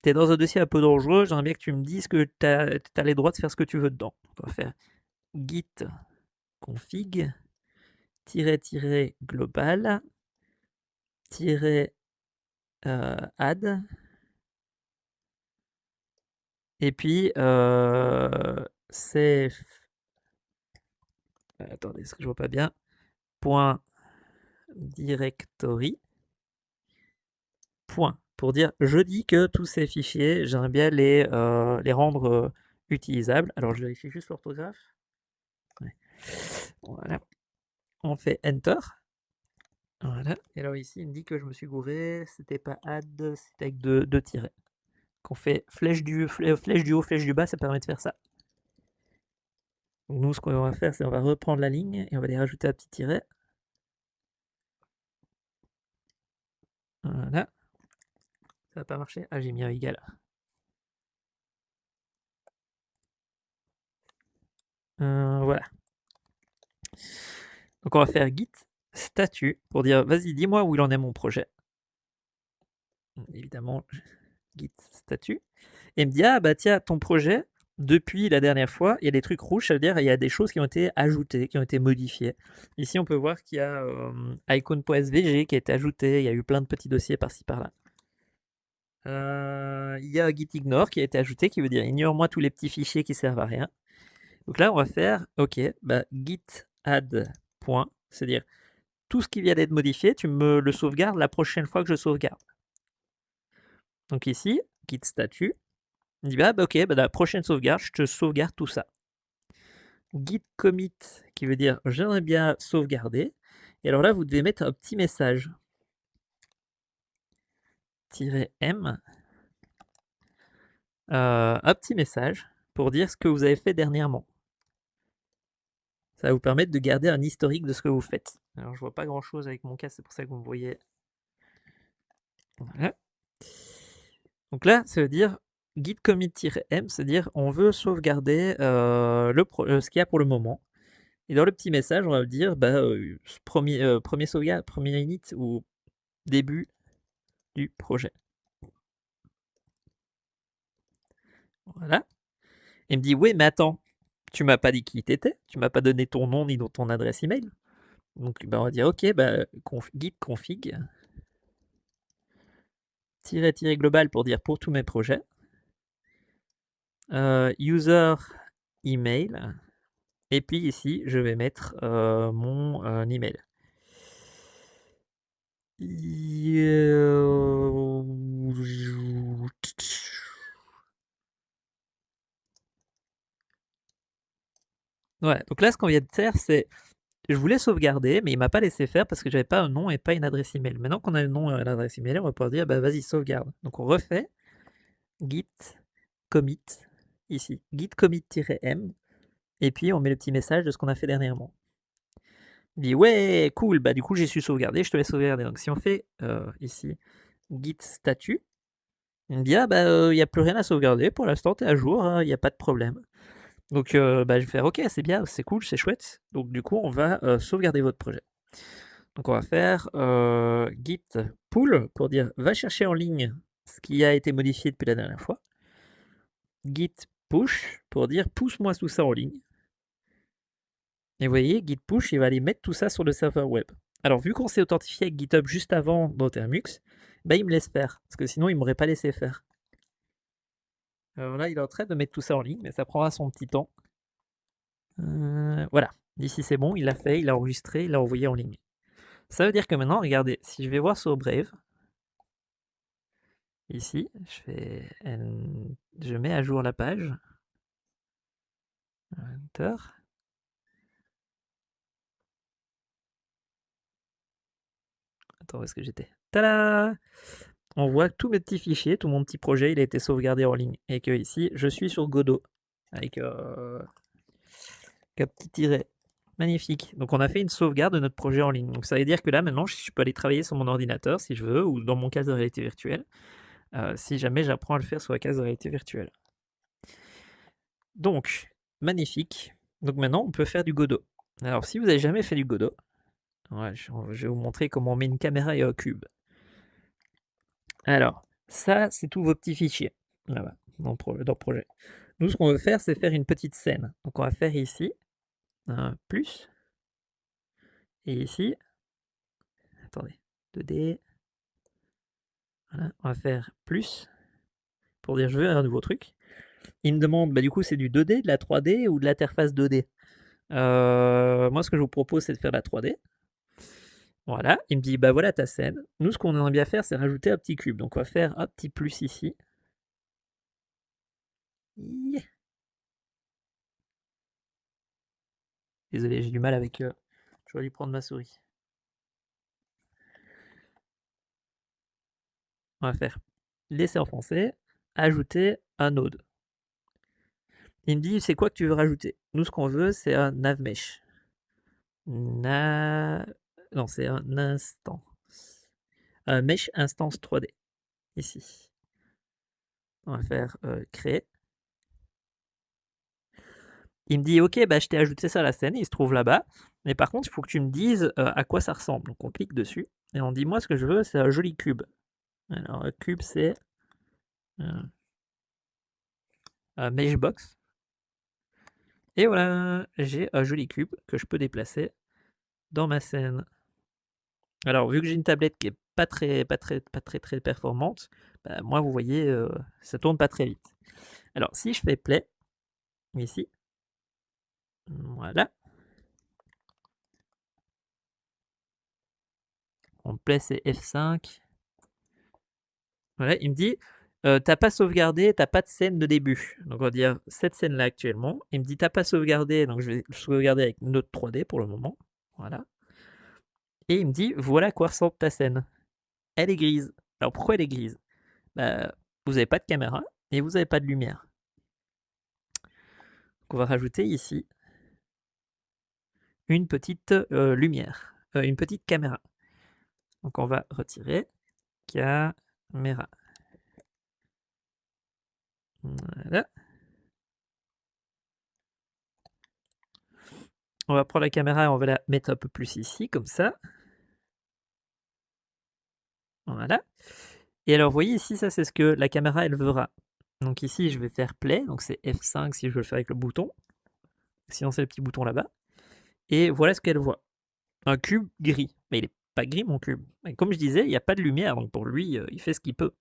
Speaker 1: tu es dans un dossier un peu dangereux, j'aimerais bien que tu me dises que tu as les droits de faire ce que tu veux dedans. On va faire git config global add et puis safe. Attendez, est-ce que je vois pas bien? Point directory. Point. Pour dire je dis que tous ces fichiers, j'aimerais bien les rendre utilisables. Alors je vérifie juste l'orthographe. Ouais. Voilà. On fait Enter. Voilà. Et alors ici, il me dit que je me suis gouré. C'était pas add, c'était avec deux tirets. Qu'on fait flèche du haut, flèche du bas, ça permet de faire ça. Donc nous, ce qu'on va faire, c'est on va reprendre la ligne et on va les rajouter un petit tiret. Voilà. Ça va pas marcher. Ah, j'ai mis un égal. Voilà. Donc on va faire git statut pour dire vas-y, dis-moi où il en est mon projet. Évidemment, git statut. Et il me dit ah bah tiens, ton projet, depuis la dernière fois, il y a des trucs rouges, ça veut dire il y a des choses qui ont été ajoutées, qui ont été modifiées. Ici, on peut voir qu'il y a icon.svg qui a été ajouté, il y a eu plein de petits dossiers par-ci par-là. Il y a git ignore qui a été ajouté, qui veut dire ignore-moi tous les petits fichiers qui servent à rien. Donc là, on va faire, ok, bah, git add point, c'est-à-dire tout ce qui vient d'être modifié, tu me le sauvegardes la prochaine fois que je sauvegarde. Donc ici, git statut, il dit bah, ok, bah, la prochaine sauvegarde, je te sauvegarde tout ça. Git commit, qui veut dire j'aimerais bien sauvegarder. Et alors là, vous devez mettre un petit message. -m, un petit message pour dire ce que vous avez fait dernièrement. Ça va vous permettre de garder un historique de ce que vous faites. Alors je vois pas grand chose avec mon cas, c'est pour ça que vous me voyez. Voilà. Donc là, ça veut dire git commit-m, c'est-à-dire on veut sauvegarder ce qu'il y a pour le moment. Et dans le petit message, on va dire bah, premier sauvegarde, premier init ou début du projet. Voilà. Il me dit oui, mais attends, tu m'as pas dit qui t'étais, tu m'as pas donné ton nom ni ton adresse email. Donc bah, on va dire OK, bah, git config -- global pour dire pour tous mes projets. User email et puis ici je vais mettre mon email. Ouais, donc là ce qu'on vient de faire, c'est je voulais sauvegarder, mais il m'a pas laissé faire parce que j'avais pas un nom et pas une adresse email. Maintenant qu'on a le nom et l'adresse email, on va pouvoir dire bah vas-y sauvegarde. Donc on refait git commit ici, git commit-m et puis on met le petit message de ce qu'on a fait dernièrement. Il dit ouais cool, bah du coup j'ai su sauvegarder, je te laisse sauvegarder. Donc si on fait ici git statut, il me dit ah bah il n'y a plus rien à sauvegarder, pour l'instant tu es à jour, il n'y a pas de problème. Donc bah, je vais faire ok, c'est bien, c'est cool, c'est chouette. Donc du coup on va sauvegarder votre projet. Donc on va faire git pull pour dire va chercher en ligne ce qui a été modifié depuis la dernière fois. Git push pour dire pousse-moi tout ça en ligne. Et vous voyez, git push, il va aller mettre tout ça sur le serveur web. Alors vu qu'on s'est authentifié avec GitHub juste avant dans Termux, bah, il me laisse faire, parce que sinon il ne m'aurait pas laissé faire. Alors là, il est en train de mettre tout ça en ligne, mais ça prendra son petit temps. Voilà, ici c'est bon, il l'a fait, il a enregistré, il l'a envoyé en ligne. Ça veut dire que maintenant, regardez, si je vais voir sur Brave, ici, je mets à jour la page. Enter. Attends, où est-ce que j'étais? Tada! On voit que tous mes petits fichiers, tout mon petit projet, il a été sauvegardé en ligne. Et que ici, je suis sur Godot. Avec un petit tiret. Magnifique. Donc on a fait une sauvegarde de notre projet en ligne. Donc ça veut dire que là, maintenant, je peux aller travailler sur mon ordinateur si je veux, ou dans mon casque de réalité virtuelle, si jamais j'apprends à le faire sur la casque de réalité virtuelle. Donc, magnifique. Donc maintenant, on peut faire du Godot. Alors, si vous n'avez jamais fait du Godot, ouais, je vais vous montrer comment on met une caméra et un cube. Alors, ça, c'est tous vos petits fichiers, là-bas, dans le projet. Nous, ce qu'on veut faire, c'est faire une petite scène. Donc, on va faire ici, un plus, et ici, attendez, 2D, voilà, on va faire plus, pour dire je veux un nouveau truc. Il me demande, bah, du coup, c'est du 2D, de la 3D ou de l'interface 2D. Moi, ce que je vous propose, c'est de faire la 3D. Voilà, il me dit, bah voilà ta scène. Nous, ce qu'on aimerait bien faire, c'est rajouter un petit cube. Donc, on va faire un petit plus ici. Yeah. Désolé, j'ai du mal avec... J'aurais dû prendre ma souris. On va faire laisser enfoncer, ajouter un node. Il me dit, c'est quoi que tu veux rajouter? Nous, ce qu'on veut, c'est un navmesh. Non, c'est un instance. Un mesh instance 3D. Ici. On va faire créer. Il me dit, ok, bah, je t'ai ajouté ça à la scène, il se trouve là-bas. Mais par contre, il faut que tu me dises à quoi ça ressemble. Donc on clique dessus et on dit, moi, ce que je veux, c'est un joli cube. Alors, un cube, c'est un meshbox. Et voilà, j'ai un joli cube que je peux déplacer dans ma scène. Alors, vu que j'ai une tablette qui est pas très performante, bah, moi, vous voyez, ça tourne pas très vite. Alors, si je fais play, ici, voilà. On play, c'est F5. Voilà, il me dit, t'as pas sauvegardé, t'as pas de scène de début. Donc, on va dire cette scène-là actuellement. Il me dit, t'as pas sauvegardé, donc je vais sauvegarder avec Node 3D pour le moment. Voilà. Et il me dit, voilà à quoi ressemble ta scène. Elle est grise. Alors, pourquoi elle est grise? Bah, vous n'avez pas de caméra et vous n'avez pas de lumière. Donc, on va rajouter ici une petite lumière, une petite caméra. Donc on va retirer caméra. Voilà. On va prendre la caméra et on va la mettre un peu plus ici, comme ça. Voilà. Et alors, vous voyez ici, ça c'est ce que la caméra, elle verra. Donc ici, je vais faire play, donc c'est F5 si je veux le faire avec le bouton. Sinon, c'est le petit bouton là-bas. Et voilà ce qu'elle voit. un cube gris. Mais il n'est pas gris mon cube. Et comme je disais, il n'y a pas de lumière, donc pour lui, il fait ce qu'il peut.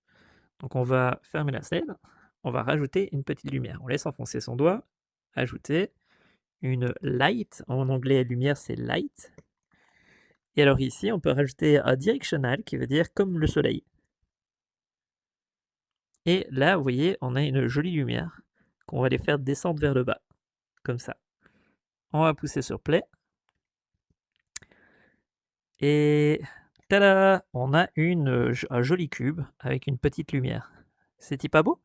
Speaker 1: Donc on va fermer la scène, on va rajouter une petite lumière. On laisse enfoncer son doigt, ajouter une light. En anglais, lumière, c'est light. Et alors ici, on peut rajouter un directional qui veut dire comme le soleil. Et là, vous voyez, on a une jolie lumière qu'on va les faire descendre vers le bas, comme ça. On va pousser sur play. Et tada! On a un joli cube avec une petite lumière. C'est-il pas beau?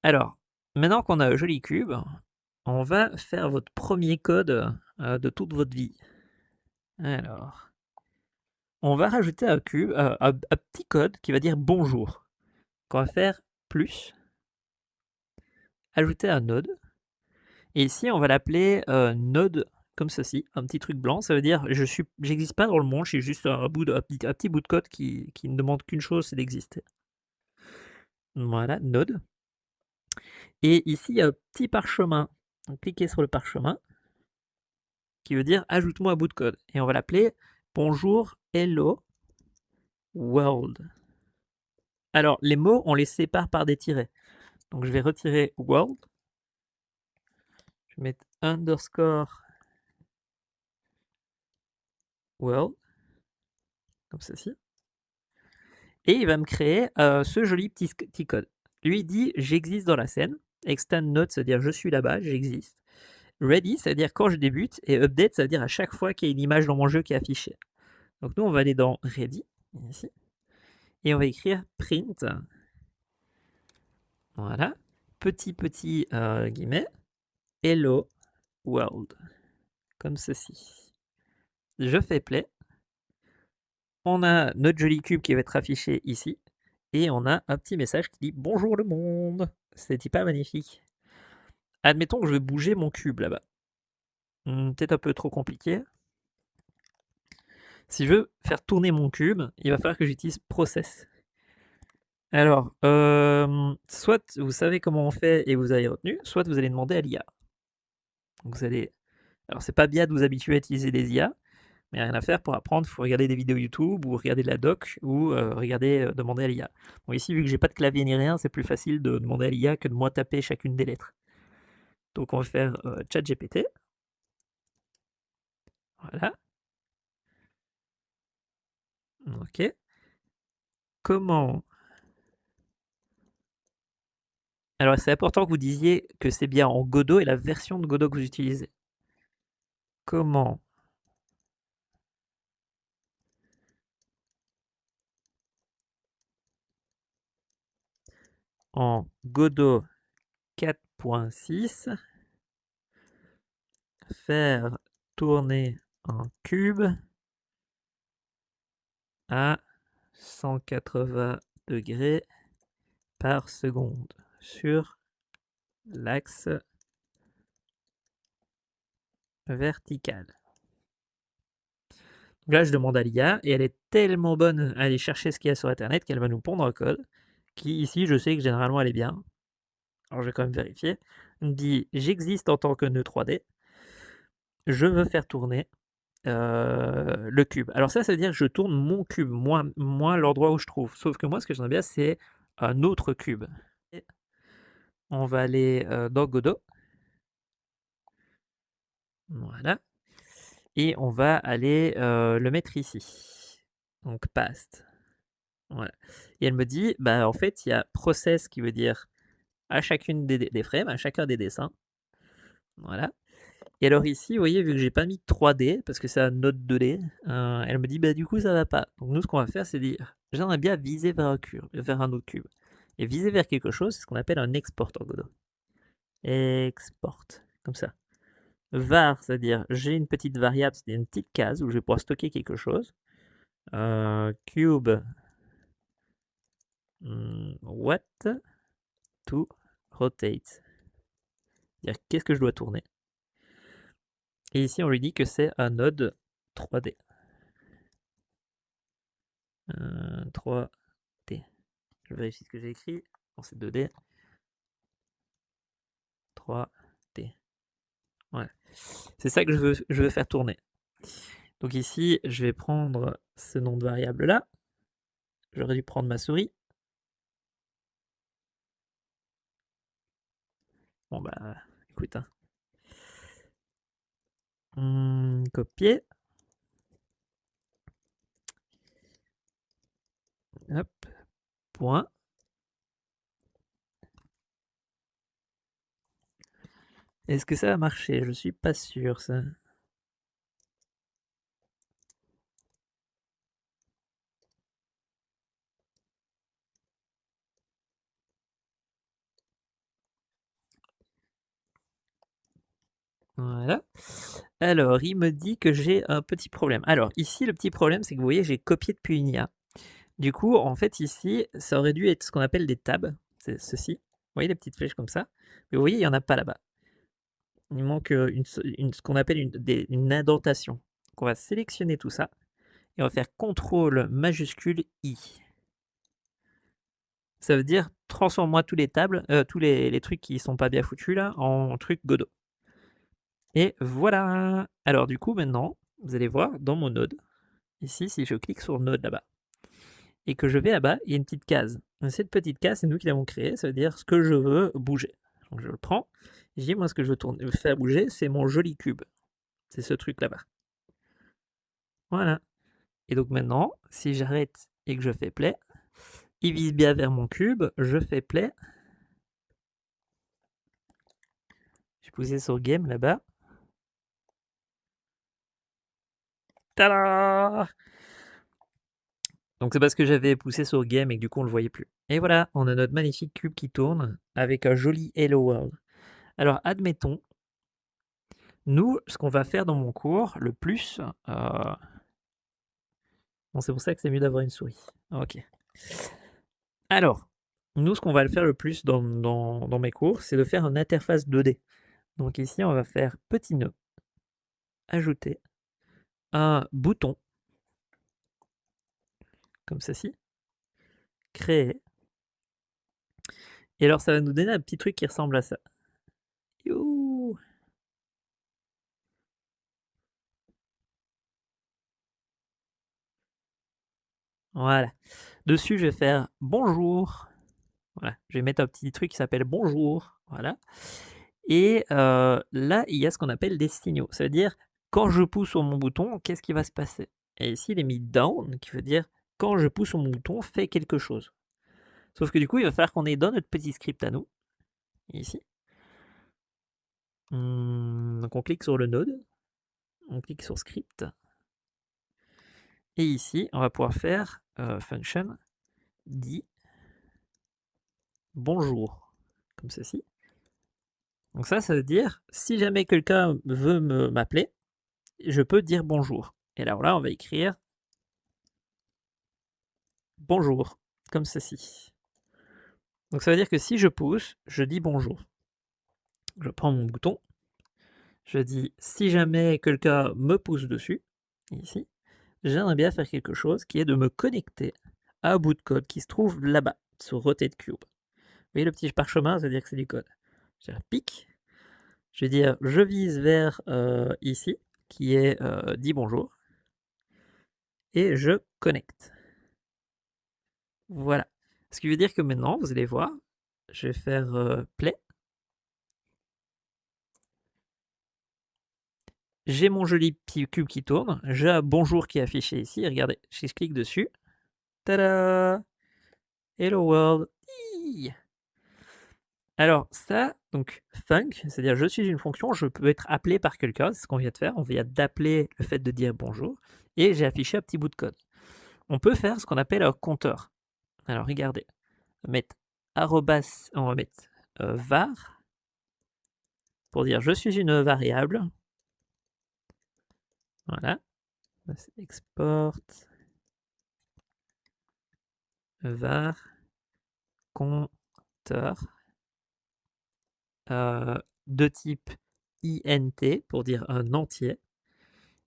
Speaker 1: Alors, maintenant qu'on a un joli cube, on va faire votre premier code de toute votre vie. Alors, on va rajouter un cube, un petit code qui va dire bonjour. Qu'on va faire plus, ajouter un node. Et ici, on va l'appeler node comme ceci, un petit truc blanc. Ça veut dire j'existe pas dans le monde, je suis juste un petit bout de code qui ne demande qu'une chose, c'est d'exister. Voilà, node. Et ici, il y a un petit parchemin. Donc, cliquez sur le parchemin qui veut dire ajoute-moi un bout de code. Et on va l'appeler bonjour, hello, world. Alors, les mots, on les sépare par des tirets. Donc, je vais retirer world. Je vais mettre underscore world, comme ceci. Et il va me créer ce joli petit code. Lui, il dit j'existe dans la scène. Extend note, c'est-à-dire je suis là-bas, j'existe. Ready, c'est-à-dire quand je débute. Et update, c'est-à-dire à chaque fois qu'il y a une image dans mon jeu qui est affichée. Donc nous, on va aller dans ready, ici. Et on va écrire print. Voilà. Petit guillemets. Hello world. Comme ceci. Je fais play. On a notre joli cube qui va être affiché ici. Et on a un petit message qui dit bonjour le monde. C'est pas magnifique? Admettons que je vais bouger mon cube là-bas. Peut-être un peu trop compliqué. Si je veux faire tourner mon cube, il va falloir que j'utilise process. Alors, soit vous savez comment on fait et vous avez retenu, soit vous allez demander à l'IA. Donc vous allez. Alors c'est pas bien de vous habituer à utiliser des IA, mais il n'y a rien à faire pour apprendre. Il faut regarder des vidéos YouTube ou regarder de la doc ou demander à l'IA. Bon, ici, vu que j'ai pas de clavier ni rien, c'est plus facile de demander à l'IA que de moi taper chacune des lettres. Donc on va faire ChatGPT. Voilà. Ok. Comment. Alors c'est important que vous disiez que c'est bien en Godot et la version de Godot que vous utilisez. Comment en Godot 4.6 faire tourner un cube à 180 degrés par seconde sur l'axe vertical. Donc là, je demande à l'IA et elle est tellement bonne à aller chercher ce qu'il y a sur Internet qu'elle va nous pondre un code qui, ici, je sais que généralement, elle est bien. Alors, je vais quand même vérifier. Elle me dit j'existe en tant que nœud 3D. Je veux faire tourner le cube. Alors ça veut dire que je tourne mon cube, moi l'endroit où je trouve. Sauf que moi, ce que j'aimerais bien, c'est un autre cube. Et on va aller dans Godot. Voilà. Et on va aller le mettre ici. Donc past. Voilà. Et elle me dit, bah en fait, il y a process qui veut dire à chacune des frames, à chacun des dessins. Voilà. Et alors ici, vous voyez, vu que j'ai pas mis 3D, parce que c'est un node 2D, elle me dit, bah du coup, ça va pas. Donc nous, ce qu'on va faire, c'est dire, j'aimerais bien viser vers un cube, vers un autre cube. Et viser vers quelque chose, c'est ce qu'on appelle un export en Godot. Export, comme ça. Var, c'est-à-dire, j'ai une petite variable, c'est une petite case où je vais pouvoir stocker quelque chose. Cube, what to rotate. C'est-à-dire, qu'est-ce que je dois tourner. Et ici, on lui dit que c'est un node 3D. 3D. Je vérifie ce que j'ai écrit. Bon, c'est 2D. 3D. Ouais. C'est ça que je veux faire tourner. Donc ici, je vais prendre ce nom de variable-là. J'aurais dû prendre ma souris. Bon bah, écoute, hein. Copier. Hop, point. Est-ce que ça va marcher? Je suis pas sûr, ça. Voilà. Alors, il me dit que j'ai un petit problème. Alors, ici, le petit problème, c'est que vous voyez, j'ai copié depuis une IA. Du coup, en fait, ici, ça aurait dû être ce qu'on appelle des tabs. C'est ceci. Vous voyez les petites flèches comme ça? Mais vous voyez, il n'y en a pas là-bas. Il manque ce qu'on appelle une indentation. Donc, on va sélectionner tout ça et on va faire CTRL majuscule I. Ça veut dire transforme-moi tous les tables, tous les trucs qui sont pas bien foutus là, en trucs Godot. Et voilà. Alors du coup maintenant, vous allez voir dans mon node, ici si je clique sur node là-bas, et que je vais là-bas, il y a une petite case. Et cette petite case, c'est nous qui l'avons créée, ça veut dire ce que je veux bouger. Donc je le prends, je dis moi ce que je veux faire bouger, c'est mon joli cube. C'est ce truc là-bas. Voilà. Et donc maintenant, si j'arrête et que je fais play, il vise bien vers mon cube, je fais play. J'ai poussé sur game là-bas. Tada! Donc c'est parce que j'avais poussé sur game et que du coup on le voyait plus. Et voilà, on a notre magnifique cube qui tourne avec un joli Hello World. Alors admettons, nous, ce qu'on va faire dans mon cours, le plus... Bon, c'est pour ça que c'est mieux d'avoir une souris. Ok. Alors, nous, ce qu'on va le faire le plus dans mes cours, c'est de faire une interface 2D. Donc ici, on va faire petit nœud, ajouter un bouton, comme ceci, créer. Et alors, ça va nous donner un petit truc qui ressemble à ça. Youhou! Voilà. Dessus, je vais faire bonjour. Voilà. Je vais mettre un petit truc qui s'appelle bonjour. Voilà. Et là, il y a ce qu'on appelle des signaux. Ça veut dire, quand je pousse sur mon bouton, qu'est-ce qui va se passer? Et ici, il est mis down, qui veut dire, quand je pousse sur mon bouton, fais quelque chose. Sauf que du coup, il va falloir qu'on ait dans notre petit script à nous, ici. Donc on clique sur le node, on clique sur script. Et ici, on va pouvoir faire function dit bonjour, comme ceci. Donc ça veut dire, si jamais quelqu'un veut m'appeler, je peux dire bonjour. Et alors là, on va écrire bonjour, comme ceci. Donc ça veut dire que si je pousse, je dis bonjour. Je prends mon bouton, je dis si jamais quelqu'un me pousse dessus, ici, j'aimerais bien faire quelque chose qui est de me connecter à un bout de code qui se trouve là-bas, sur Rotate Cube. Vous voyez le petit parchemin, ça veut dire que c'est du code. Je vais dire pic, je vais dire je vise vers ici, qui est dit bonjour, et je connecte. Voilà. Ce qui veut dire que maintenant, vous allez voir, je vais faire play. J'ai mon joli petit cube qui tourne, j'ai un bonjour qui est affiché ici, regardez, si je clique dessus, tada! Hello world! Hi. Alors ça, donc func, c'est-à-dire je suis une fonction, je peux être appelé par quelqu'un, c'est ce qu'on vient de faire, on vient d'appeler le fait de dire bonjour, et j'ai affiché un petit bout de code. On peut faire ce qu'on appelle un compteur. Alors regardez, on va mettre arrobas, on va mettre var, pour dire je suis une variable. Voilà. Export var compteur de type int pour dire un entier.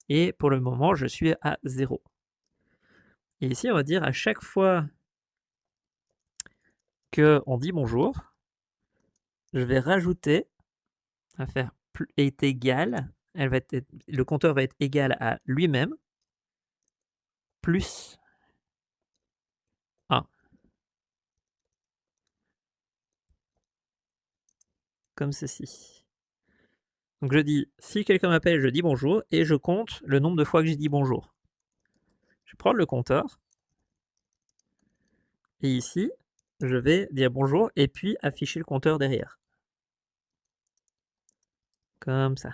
Speaker 1: Et pour le moment, je suis à 0. Et ici, on va dire à chaque fois qu'on dit bonjour, je vais rajouter, à faire est égal le compteur va être égal à lui-même plus 1, comme ceci. Donc je dis, si quelqu'un m'appelle, je dis bonjour et je compte le nombre de fois que j'ai dit bonjour. Je vais prendre le compteur et ici, je vais dire bonjour et puis afficher le compteur derrière. Comme ça.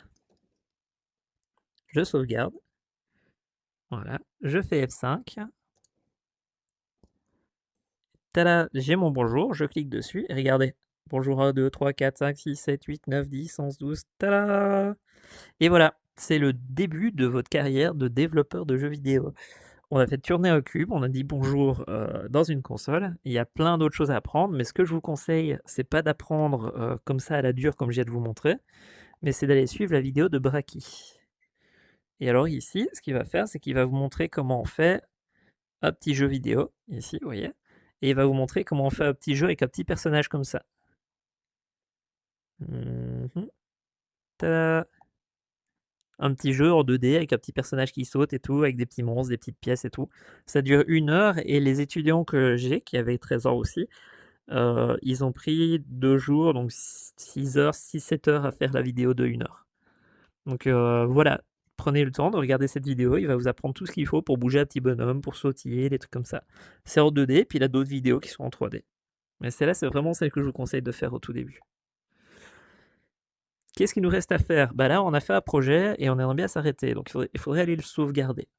Speaker 1: Je sauvegarde. Voilà, je fais F5. Tada, j'ai mon bonjour, je clique dessus et regardez. Bonjour 1, 2, 3, 4, 5, 6, 7, 8, 9, 10, 11, 12. Tada! Et voilà, c'est le début de votre carrière de développeur de jeux vidéo. On a fait tourner un cube, on a dit bonjour dans une console. Il y a plein d'autres choses à apprendre, mais ce que je vous conseille, c'est pas d'apprendre comme ça à la dure comme je viens de vous montrer, mais c'est d'aller suivre la vidéo de Braki. Et alors ici, ce qu'il va faire, c'est qu'il va vous montrer comment on fait un petit jeu vidéo, ici, vous voyez, et il va vous montrer comment on fait un petit jeu avec un petit personnage comme ça. Tada! Un petit jeu en 2D avec un petit personnage qui saute et tout, avec des petits monstres, des petites pièces et tout. Ça dure 1 heure et les étudiants que j'ai, qui avaient 13 ans aussi, ils ont pris 2 jours, donc 6 heures, 6-7 heures à faire la vidéo de 1 heure. Donc voilà, prenez le temps de regarder cette vidéo, il va vous apprendre tout ce qu'il faut pour bouger un petit bonhomme, pour sautiller, des trucs comme ça. C'est en 2D, puis il a d'autres vidéos qui sont en 3D. Mais celle-là, c'est vraiment celle que je vous conseille de faire au tout début. Qu'est-ce qu'il nous reste à faire? Bah là, on a fait un projet et on aimerait bien s'arrêter, donc il faudrait aller le sauvegarder.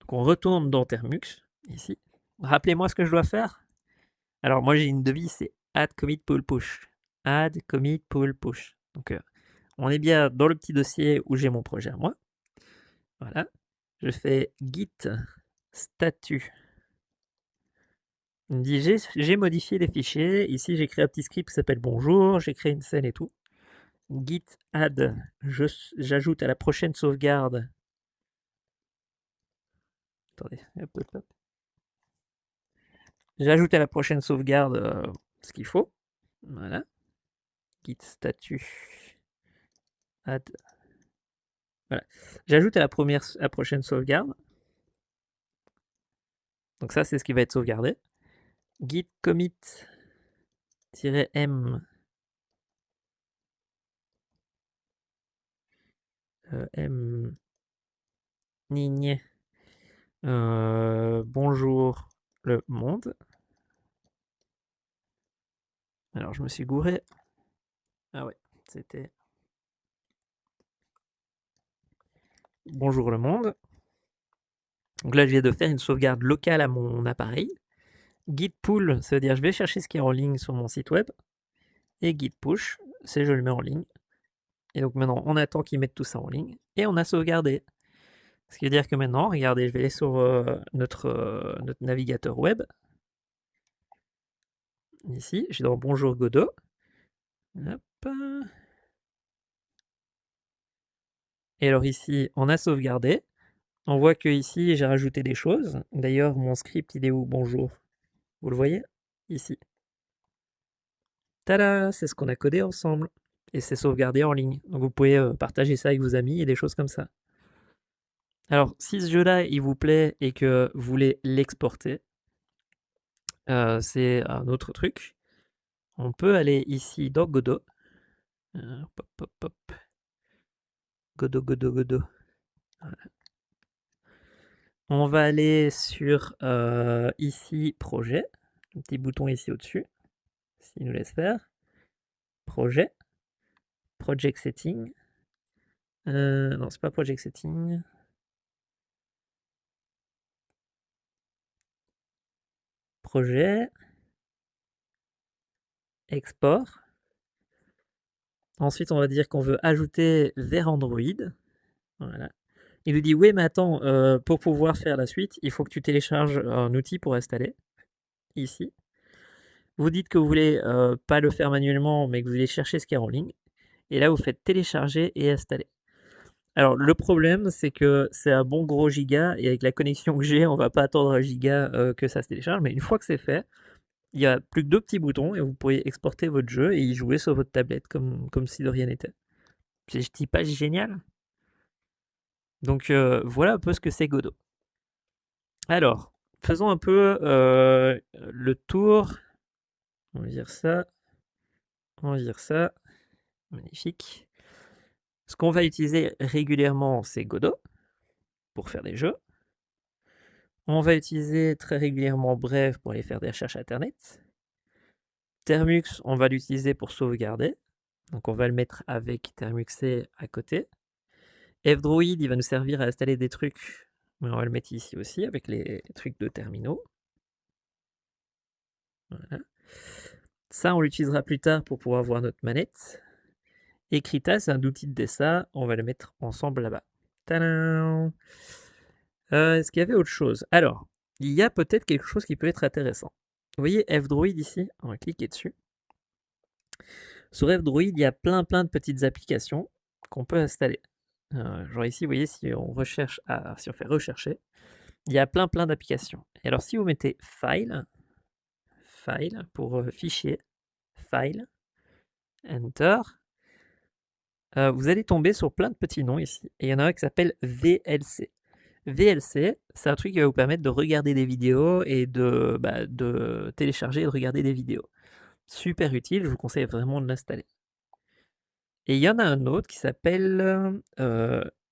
Speaker 1: Donc on retourne dans Termux, ici. Rappelez-moi ce que je dois faire. Alors moi j'ai une devise, c'est add commit pull push. Add commit pull push. Donc on est bien dans le petit dossier où j'ai mon projet à moi. Voilà. Je fais git statut. Il me dit j'ai modifié les fichiers. Ici j'ai créé un petit script qui s'appelle bonjour. J'ai créé une scène et tout. Git add. J'ajoute à la prochaine sauvegarde. Attendez, hop, hop, hop. J'ajoute à la prochaine sauvegarde ce qu'il faut. Voilà. Git statut. Add. Voilà. J'ajoute à la prochaine sauvegarde. Donc ça, c'est ce qui va être sauvegardé. Git commit -m m ligne bonjour le monde. Alors je me suis gouré. Ah ouais, c'était bonjour le monde. Donc là, je viens de faire une sauvegarde locale à mon appareil. Git pull, ça veut dire je vais chercher ce qui est en ligne sur mon site web. Et git push, c'est je le mets en ligne. Et donc maintenant, on attend qu'ils mettent tout ça en ligne. Et on a sauvegardé. Ce qui veut dire que maintenant, regardez, je vais aller sur notre navigateur web. Ici, je suis dans Bonjour Godot. Hop. Et alors ici, on a sauvegardé. On voit que ici, j'ai rajouté des choses. D'ailleurs, mon script, il est où? Bonjour. Vous le voyez? Ici. Tada! C'est ce qu'on a codé ensemble. Et c'est sauvegardé en ligne. Donc vous pouvez partager ça avec vos amis et des choses comme ça. Alors, si ce jeu-là, il vous plaît et que vous voulez l'exporter, c'est un autre truc. On peut aller ici dans Godot. Hop, hop, hop. Godot, Godot, Godot. Voilà. On va aller sur ici, projet. Un petit bouton ici au-dessus. S'il nous laisse faire. Projet. Project setting. Non, c'est pas project setting. Projet. Export. Ensuite, on va dire qu'on veut ajouter vers Android. Voilà. Il nous dit oui, mais attends, pour pouvoir faire la suite, il faut que tu télécharges un outil pour installer. Ici. Vous dites que vous voulez pas le faire manuellement, mais que vous voulez chercher ce qui est en ligne. Et là, vous faites télécharger et installer. Alors, le problème, c'est que c'est un bon gros giga, et avec la connexion que j'ai, on va pas attendre un giga que ça se télécharge, mais une fois que c'est fait, il n'y a plus que 2 petits boutons et vous pourriez exporter votre jeu et y jouer sur votre tablette comme si de rien n'était. Je dis pas génial? Donc voilà un peu ce que c'est Godot. Alors, faisons un peu le tour. On va dire ça. On va dire ça. Magnifique. Ce qu'on va utiliser régulièrement, c'est Godot pour faire des jeux. On va utiliser très régulièrement Brave pour aller faire des recherches internet. Termux, on va l'utiliser pour sauvegarder. Donc on va le mettre avec Termuxet à côté. Fdroid, il va nous servir à installer des trucs, mais on va le mettre ici aussi avec les trucs de terminaux. Voilà. Ça, on l'utilisera plus tard pour pouvoir voir notre manette. Et Krita, c'est un outil de dessin, on va le mettre ensemble là-bas. Tadam! Est-ce qu'il y avait autre chose? Alors, il y a peut-être quelque chose qui peut être intéressant. Vous voyez Fdroid ici? On va cliquer dessus. Sur Fdroid, il y a plein de petites applications qu'on peut installer. Genre ici, vous voyez, si on recherche, si on fait rechercher, il y a plein d'applications. Et alors, si vous mettez File pour fichier, File, Enter, vous allez tomber sur plein de petits noms ici. Et il y en a un qui s'appelle VLC. VLC, c'est un truc qui va vous permettre de regarder des vidéos et de télécharger et de regarder des vidéos. Super utile, je vous conseille vraiment de l'installer. Et il y en a un autre qui s'appelle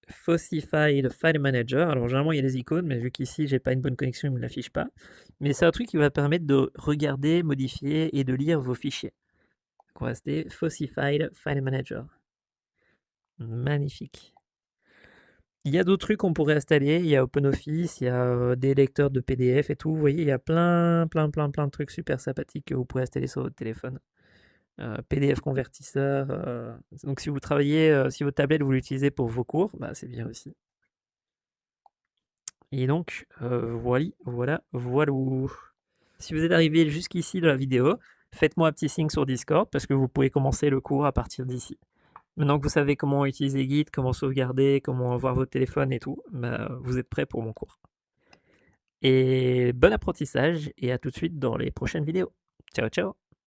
Speaker 1: Fossified File Manager. Alors généralement il y a des icônes, mais vu qu'ici j'ai pas une bonne connexion, il ne me l'affiche pas. Mais c'est un truc qui va permettre de regarder, modifier et de lire vos fichiers. Donc on va rester Fossified File Manager. Magnifique. Il y a d'autres trucs qu'on pourrait installer. Il y a OpenOffice, il y a des lecteurs de PDF et tout. Vous voyez, il y a plein de trucs super sympathiques que vous pourrez installer sur votre téléphone. PDF convertisseur. Donc si vous travaillez, si votre tablette vous l'utilisez pour vos cours, bah, c'est bien aussi. Et donc voilà. Si vous êtes arrivé jusqu'ici dans la vidéo, faites-moi un petit signe sur Discord parce que vous pouvez commencer le cours à partir d'ici. Maintenant que vous savez comment utiliser Git, comment sauvegarder, comment voir votre téléphone et tout, bah, vous êtes prêts pour mon cours. Et bon apprentissage et à tout de suite dans les prochaines vidéos. Ciao ciao.